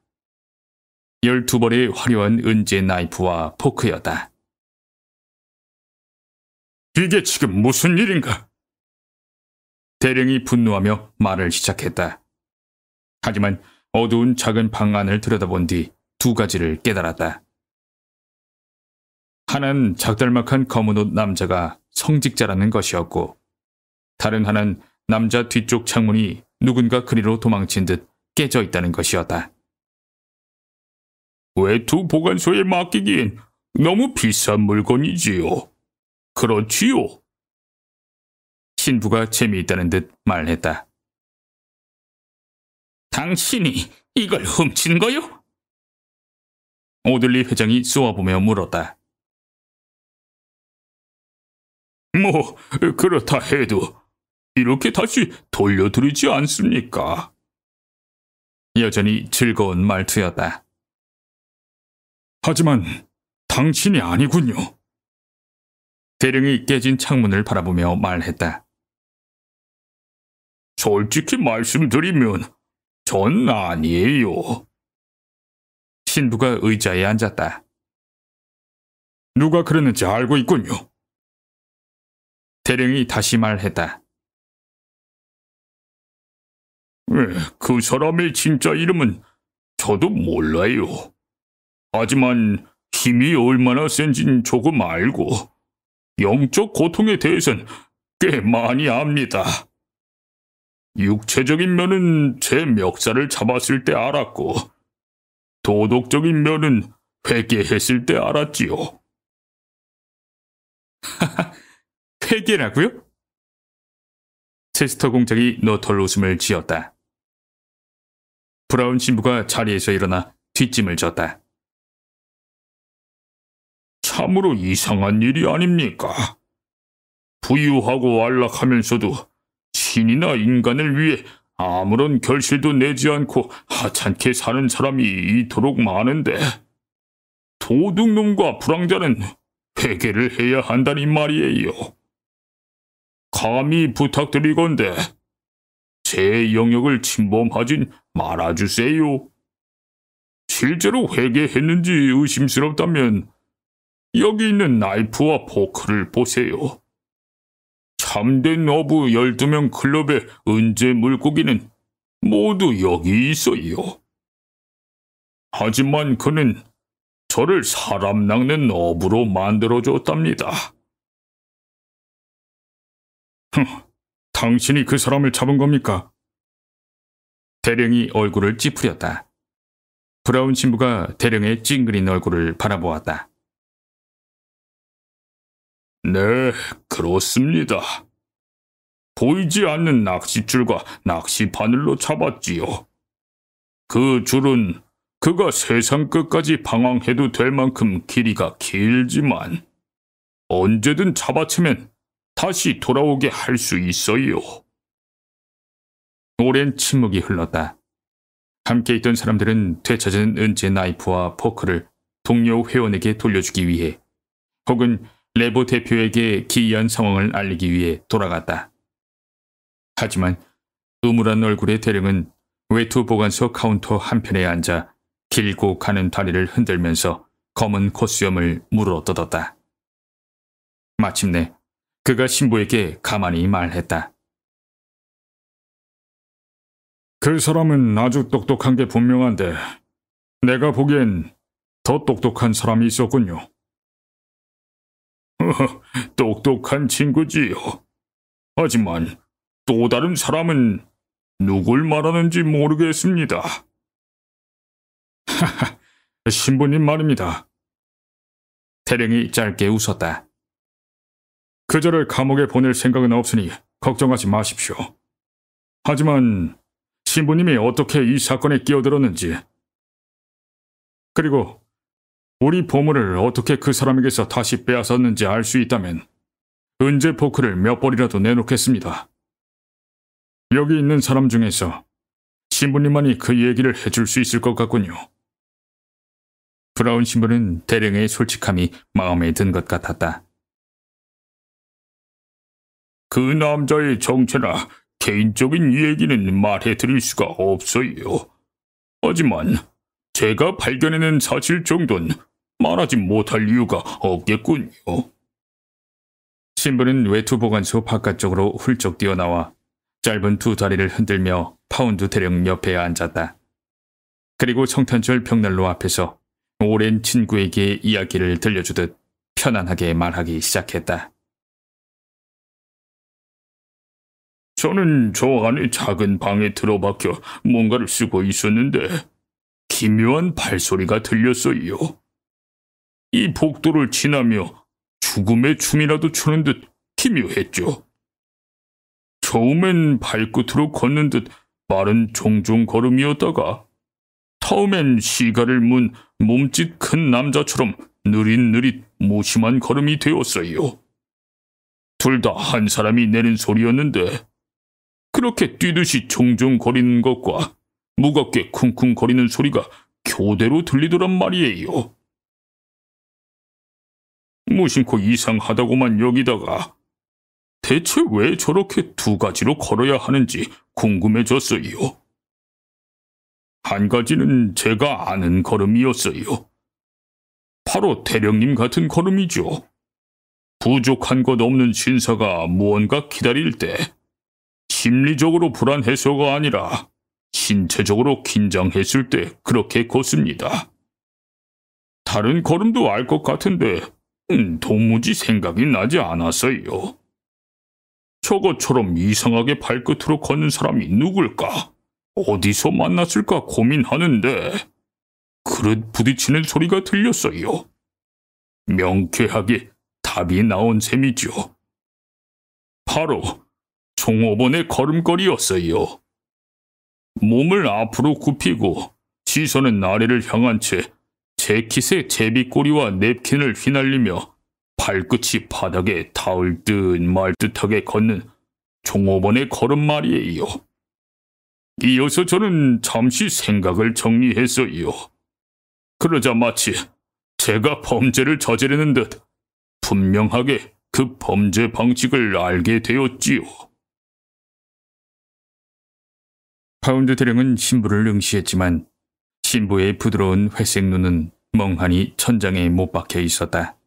A: 12벌의 화려한 은제 나이프와 포크였다.
B: 이게 지금 무슨 일인가?
A: 대령이 분노하며 말을 시작했다. 하지만 어두운 작은 방 안을 들여다본 뒤 2가지를 깨달았다. 하나는 작달막한 검은 옷 남자가 성직자라는 것이었고, 다른 하나는 남자 뒤쪽 창문이 누군가 그리로 도망친 듯 깨져 있다는 것이었다.
B: 외투 보관소에 맡기기엔 너무 비싼 물건이지요. 그렇지요.
A: 신부가 재미있다는 듯 말했다.
B: 당신이 이걸 훔친 거요?
A: 오들리 회장이 쏘아보며 물었다.
B: 뭐 그렇다 해도 이렇게 다시 돌려드리지 않습니까?
A: 여전히 즐거운 말투였다.
B: 하지만 당신이 아니군요.
A: 대령이 깨진 창문을 바라보며 말했다.
B: 솔직히 말씀드리면 전 아니에요.
A: 신부가 의자에 앉았다.
B: 누가 그랬는지 알고 있군요.
A: 대령이 다시 말했다.
B: 그 사람의 진짜 이름은 저도 몰라요. 하지만 힘이 얼마나 센진 조금 알고 영적 고통에 대해선 꽤 많이 압니다. 육체적인 면은 제 멱살을 잡았을 때 알았고 도덕적인 면은 회개했을 때 알았지요.
A: 회개라고요? 체스터 공작이 너털 웃음을 지었다. 브라운 신부가 자리에서 일어나 뒷짐을 졌다.
B: 참으로 이상한 일이 아닙니까? 부유하고 안락하면서도 신이나 인간을 위해 아무런 결실도 내지 않고 하찮게 사는 사람이 이토록 많은데 도둑놈과 불황자는 회개를 해야 한다니 말이에요. 감히 부탁드리건대 제 영역을 침범하진 말아주세요. 실제로 회개했는지 의심스럽다면 여기 있는 나이프와 포크를 보세요. 참된 어부 12명 클럽의 은제 물고기는 모두 여기 있어요. 하지만 그는 저를 사람 낚는 어부로 만들어줬답니다.
A: 당신이 그 사람을 잡은 겁니까? 대령이 얼굴을 찌푸렸다. 브라운 신부가 대령의 찡그린 얼굴을 바라보았다.
B: 네, 그렇습니다. 보이지 않는 낚싯줄과 낚시바늘로 잡았지요. 그 줄은 그가 세상 끝까지 방황해도 될 만큼 길이가 길지만 언제든 잡아채면 다시 돌아오게 할 수 있어요.
A: 오랜 침묵이 흘렀다. 함께 있던 사람들은 되찾은 은제 나이프와 포크를 동료 회원에게 돌려주기 위해 혹은 레보 대표에게 기이한 상황을 알리기 위해 돌아갔다. 하지만 음울한 얼굴의 대령은 외투 보관소 카운터 한편에 앉아 길고 가는 다리를 흔들면서 검은 콧수염을 물어뜯었다. 마침내 그가 신부에게 가만히 말했다.
B: 그 사람은 아주 똑똑한 게 분명한데 내가 보기엔 더 똑똑한 사람이 있었군요. 똑똑한 친구지요. 하지만 또 다른 사람은 누굴 말하는지 모르겠습니다.
A: 하하, 신부님 말입니다. 대령이 짧게 웃었다. 그저를 감옥에 보낼 생각은 없으니 걱정하지 마십시오. 하지만 신부님이 어떻게 이 사건에 끼어들었는지, 그리고
B: 우리 보물을 어떻게 그 사람에게서 다시 빼앗았는지 알 수 있다면 은재 포크를 몇 벌이라도 내놓겠습니다. 여기 있는 사람 중에서 신부님만이 그 얘기를 해줄 수 있을 것 같군요.
A: 브라운 신부는 대령의 솔직함이 마음에 든 것 같았다.
C: 그 남자의 정체나 개인적인 얘기는 말해드릴 수가 없어요. 하지만 제가 발견해낸 사실 정도는 말하지 못할 이유가 없겠군요.
A: 신부는 외투 보관소 바깥쪽으로 훌쩍 뛰어나와 짧은 두 다리를 흔들며 파운드 대령 옆에 앉았다. 그리고 성탄절 벽난로 앞에서 오랜 친구에게 이야기를 들려주듯 편안하게 말하기 시작했다.
C: 저는 저 안에 작은 방에 들어박혀 뭔가를 쓰고 있었는데 기묘한 발소리가 들렸어요. 이 복도를 지나며 죽음의 춤이라도 추는 듯 기묘했죠. 처음엔 발끝으로 걷는 듯 빠른 종종 걸음이었다가 다음엔 시가를 문 몸짓 큰 남자처럼 느릿느릿 무심한 걸음이 되었어요. 둘 다 한 사람이 내는 소리였는데 그렇게 뛰듯이 종종 거리는 것과 무겁게 쿵쿵거리는 소리가 교대로 들리더란 말이에요. 무심코 이상하다고만 여기다가 대체 왜 저렇게 두 가지로 걸어야 하는지 궁금해졌어요. 한 가지는 제가 아는 걸음이었어요. 바로 대령님 같은 걸음이죠. 부족한 것 없는 신사가 무언가 기다릴 때 심리적으로 불안해서가 아니라 신체적으로 긴장했을 때 그렇게 걷습니다. 다른 걸음도 알 것 같은데 도무지 생각이 나지 않았어요. 저것처럼 이상하게 발끝으로 걷는 사람이 누굴까? 어디서 만났을까 고민하는데 그릇 부딪히는 소리가 들렸어요. 명쾌하게 답이 나온 셈이죠. 바로 종업원의 걸음걸이였어요. 몸을 앞으로 굽히고 시선은 아래를 향한 채 재킷의 제비꼬리와 냅킨을 휘날리며 발끝이 바닥에 닿을 듯 말 듯하게 걷는 종업원의 걸음 말이에요. 이어서 저는 잠시 생각을 정리했어요. 그러자 마치 제가 범죄를 저지르는 듯 분명하게 그 범죄 방식을 알게 되었지요.
A: 파운드 대령은 신부를 응시했지만 신부의 부드러운 회색 눈은 멍하니 천장에 못 박혀 있었다.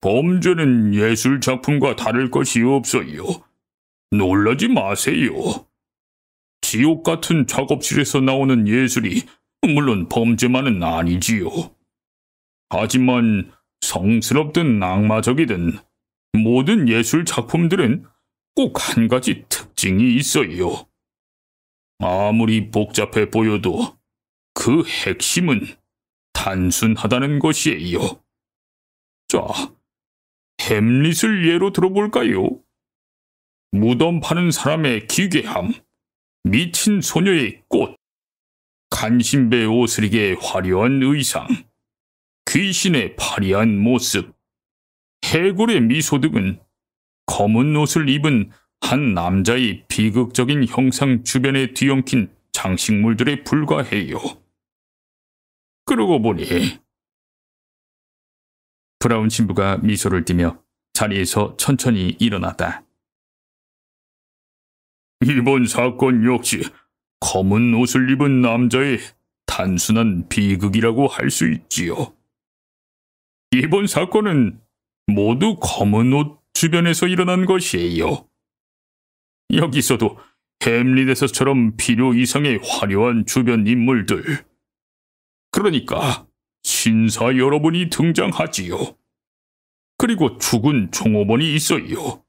C: 범죄는 예술 작품과 다를 것이 없어요. 놀라지 마세요. 지옥 같은 작업실에서 나오는 예술이 물론 범죄만은 아니지요. 하지만 성스럽든 악마적이든 모든 예술 작품들은 꼭 한 가지 특징이 있어요. 아무리 복잡해 보여도 그 핵심은 단순하다는 것이에요. 자, 햄릿을 예로 들어볼까요? 무덤 파는 사람의 기괴함, 미친 소녀의 꽃, 간신배 오스릭의 화려한 의상, 귀신의 파리한 모습, 해골의 미소 등은 검은 옷을 입은 한 남자의 비극적인 형상 주변에 뒤엉킨 장식물들에 불과해요. 그러고 보니
A: 브라운 신부가 미소를 띠며 자리에서 천천히 일어났다.
C: 이번 사건 역시 검은 옷을 입은 남자의 단순한 비극이라고 할 수 있지요. 이번 사건은 모두 검은 옷 주변에서 일어난 것이에요. 여기서도 햄릿에서처럼 필요 이상의 화려한 주변 인물들, 그러니까 신사 여러분이 등장하지요. 그리고 죽은 종업원이 있어요.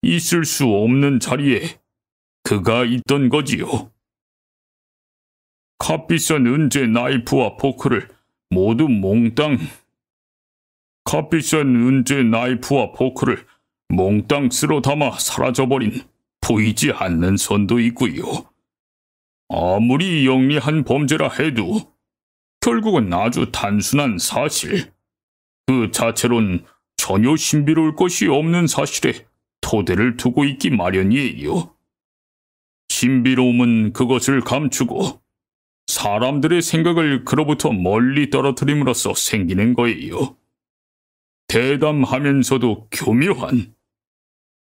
C: 있을 수 없는 자리에 그가 있던 거지요. 값비싼 은재 나이프와 포크를 모두 몽땅 쓸어 담아 사라져버린 보이지 않는 선도 있고요. 아무리 영리한 범죄라 해도 결국은 아주 단순한 사실, 그 자체론 전혀 신비로울 것이 없는 사실에 토대를 두고 있기 마련이에요. 신비로움은 그것을 감추고 사람들의 생각을 그로부터 멀리 떨어뜨림으로써 생기는 거예요. 대담하면서도 교묘한,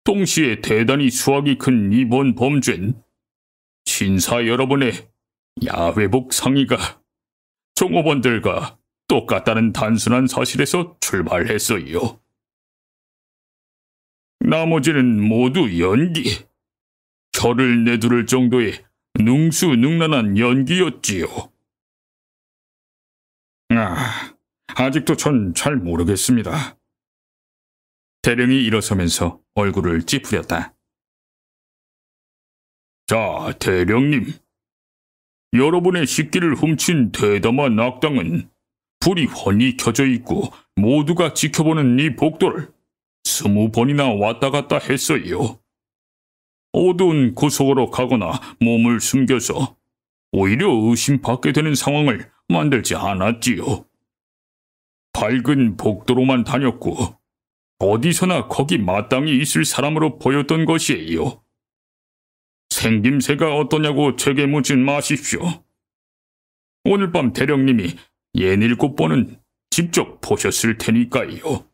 C: 동시에 대단히 수학이 큰 이번 범죄는 신사 여러분의 야외복 상의가 종업원들과 똑같다는 단순한 사실에서 출발했어요. 나머지는 모두 연기, 혀를 내두를 정도의 능수능란한 연기였지요.
B: 아직도 전 잘 모르겠습니다.
A: 대령이 일어서면서 얼굴을 찌푸렸다.
C: 자, 대령님. 여러분의 식기를 훔친 대담한 악당은 불이 훤히 켜져 있고 모두가 지켜보는 이 복도를 20번이나 왔다 갔다 했어요. 어두운 구석으로 가거나 몸을 숨겨서 오히려 의심받게 되는 상황을 만들지 않았지요. 밝은 복도로만 다녔고 어디서나 거기 마땅히 있을 사람으로 보였던 것이에요. 생김새가 어떠냐고 제게 묻지 마십시오. 오늘 밤 대령님이 67번은 직접 보셨을 테니까요.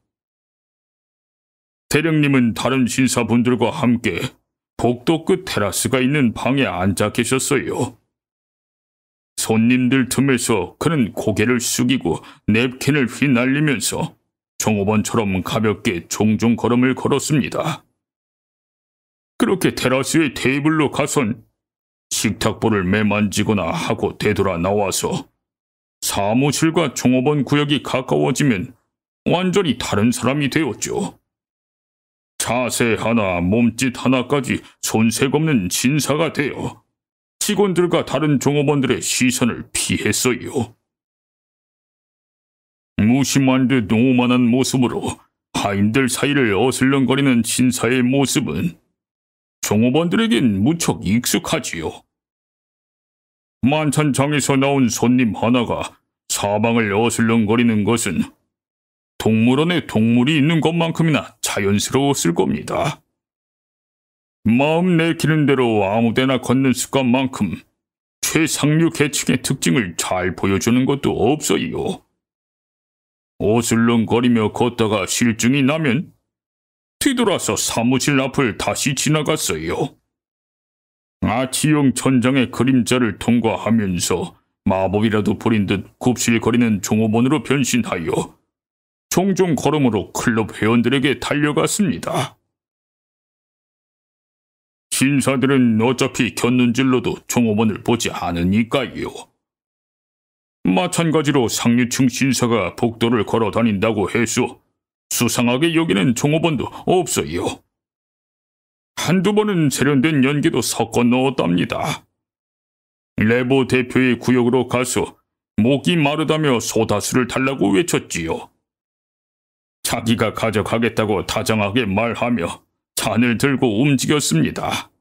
C: 대령님은 다른 신사분들과 함께 복도 끝 테라스가 있는 방에 앉아 계셨어요. 손님들 틈에서 그는 고개를 숙이고 냅킨을 휘날리면서 종업원처럼 가볍게 종종 걸음을 걸었습니다. 그렇게 테라스의 테이블로 가선 식탁보를 매만지거나 하고 되돌아 나와서 사무실과 종업원 구역이 가까워지면 완전히 다른 사람이 되었죠. 자세 하나, 몸짓 하나까지 손색 없는 신사가 되어 직원들과 다른 종업원들의 시선을 피했어요. 무심한 듯 오만한 모습으로 하인들 사이를 어슬렁거리는 신사의 모습은 종업원들에겐 무척 익숙하지요. 만찬장에서 나온 손님 하나가 사방을 어슬렁거리는 것은 동물원에 동물이 있는 것만큼이나 자연스러웠을 겁니다. 마음 내키는 대로 아무데나 걷는 습관만큼 최상류 계층의 특징을 잘 보여주는 것도 없어요. 어슬렁거리며 걷다가 실증이 나면 뒤돌아서 사무실 앞을 다시 지나갔어요. 아치형 천장의 그림자를 통과하면서 마법이라도 부린 듯 굽실거리는 종업원으로 변신하여 종종 걸음으로 클럽 회원들에게 달려갔습니다. 신사들은 어차피 곁눈질로도 종업원을 보지 않으니까요. 마찬가지로 상류층 신사가 복도를 걸어 다닌다고 해서 수상하게 여기는 종업원도 없어요. 한두 번은 세련된 연기도 섞어 넣었답니다. 레보 대표의 구역으로 가서 목이 마르다며 소다수를 달라고 외쳤지요. 자기가 가져가겠다고 다정하게 말하며 잔을 들고 움직였습니다.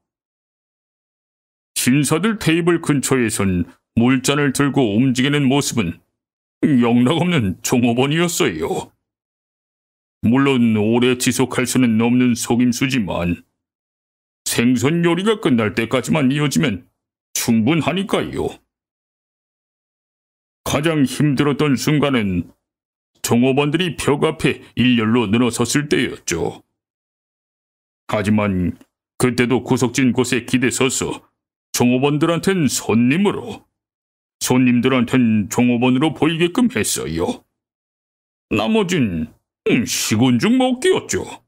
C: 신사들 테이블 근처에선 물잔을 들고 움직이는 모습은 영락없는 종업원이었어요. 물론 오래 지속할 수는 없는 속임수지만 생선 요리가 끝날 때까지만 이어지면 충분하니까요. 가장 힘들었던 순간은 종업원들이 벽 앞에 일렬로 늘어섰을 때였죠. 하지만 그때도 구석진 곳에 기대서서 종업원들한텐 손님으로, 손님들한텐 종업원으로 보이게끔 했어요. 나머진 식은죽 먹기였죠.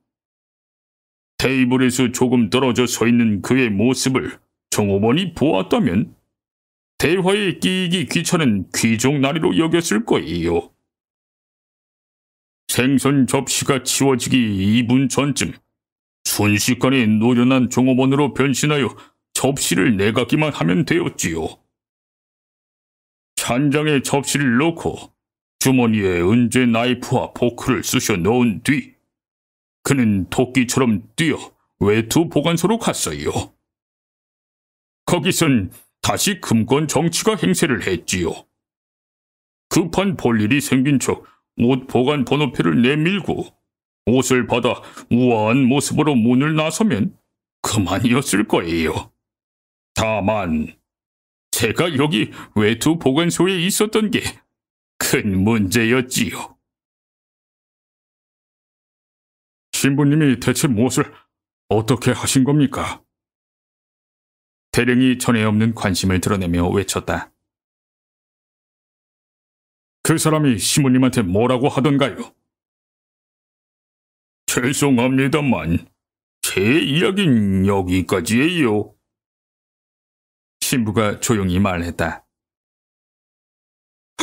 C: 테이블에서 조금 떨어져 서 있는 그의 모습을 종업원이 보았다면 대화에 끼이기 귀찮은 귀족나리로 여겼을 거예요. 생선 접시가 치워지기 2분 전쯤 순식간에 노련한 종업원으로 변신하여 접시를 내가기만 하면 되었지요. 찬장에 접시를 넣고 주머니에 은재 나이프와 포크를 쑤셔 넣은 뒤 그는 토끼처럼 뛰어 외투 보관소로 갔어요. 거기선 다시 금권 정치가 행세를 했지요. 급한 볼일이 생긴 척 옷 보관 번호표를 내밀고 옷을 받아 우아한 모습으로 문을 나서면 그만이었을 거예요. 다만 제가 여기 외투 보관소에 있었던 게 큰 문제였지요.
B: 신부님이 대체 무엇을 어떻게 하신 겁니까?
A: 대령이 전에 없는 관심을 드러내며 외쳤다.
B: 그 사람이 신부님한테 뭐라고 하던가요?
C: 죄송합니다만 제 이야기는 여기까지예요.
A: 신부가 조용히 말했다.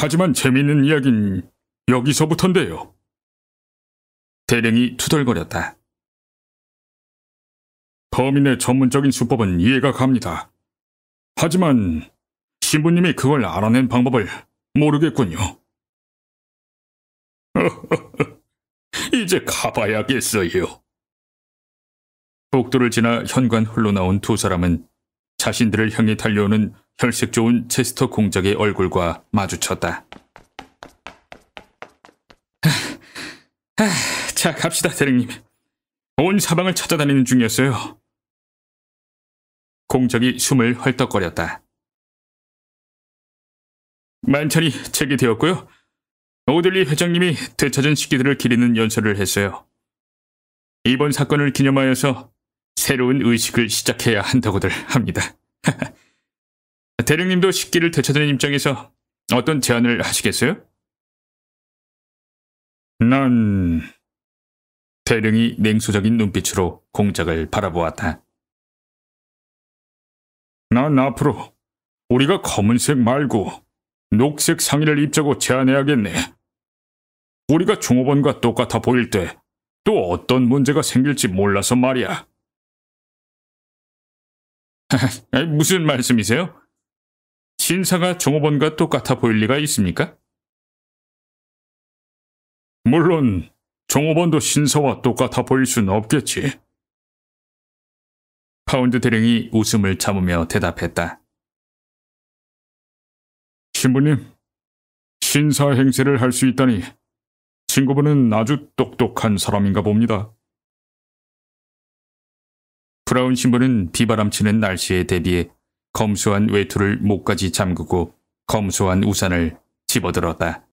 B: 하지만 재미있는 이야기는 여기서부터인데요.
A: 대령이 투덜거렸다.
B: 범인의 전문적인 수법은 이해가 갑니다. 하지만 신부님이 그걸 알아낸 방법을 모르겠군요.
C: 이제 가봐야겠어요.
A: 복도를 지나 현관 홀로 나온 두 사람은 자신들을 향해 달려오는 혈색 좋은 체스터 공작의 얼굴과 마주쳤다. 자, 갑시다, 대령님. 온 사방을 찾아다니는 중이었어요. 공작이 숨을 헐떡거렸다. 만찬이 재개되었고요. 오들리 회장님이 되찾은 식기들을 기리는 연설을 했어요. 이번 사건을 기념하여서 새로운 의식을 시작해야 한다고들 합니다. 대령님도 식기를 되찾는 입장에서 어떤 제안을 하시겠어요?
B: 난...
A: 대령이 냉소적인 눈빛으로 공작을 바라보았다.
B: 난 앞으로 우리가 검은색 말고 녹색 상의를 입자고 제안해야겠네. 우리가 종업원과 똑같아 보일 때 또 어떤 문제가 생길지 몰라서 말이야.
A: 무슨 말씀이세요? 신사가 종업원과 똑같아 보일 리가 있습니까?
B: 물론 종업원도 신사와 똑같아 보일 수는 없겠지.
A: 파운드 대령이 웃음을 참으며 대답했다.
B: 신부님, 신사 행세를 할 수 있다니 친구분은 아주 똑똑한 사람인가 봅니다.
A: 브라운 신부는 비바람치는 날씨에 대비해 검소한 외투를 목까지 잠그고 검소한 우산을 집어들었다.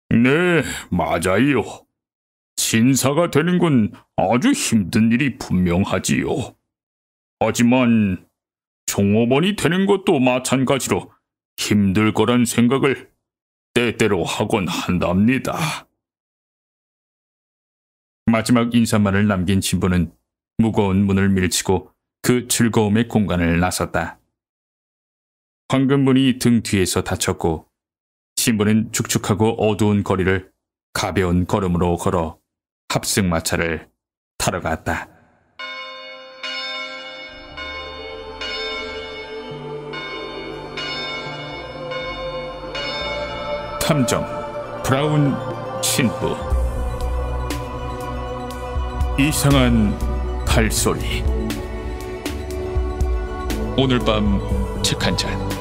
C: 네, 맞아요. 신사가 되는 건 아주 힘든 일이 분명하지요. 하지만 종업원이 되는 것도 마찬가지로 힘들 거란 생각을 때때로 하곤 한답니다.
A: 마지막 인사말을 남긴 신부는 무거운 문을 밀치고 그 즐거움의 공간을 나섰다. 황금문이 등 뒤에서 닫혔고 신부는 축축하고 어두운 거리를 가벼운 걸음으로 걸어 합승마차를 타러 갔다. 탐정 브라운 신부. 이상한 발소리. 오늘 밤 책 한 잔.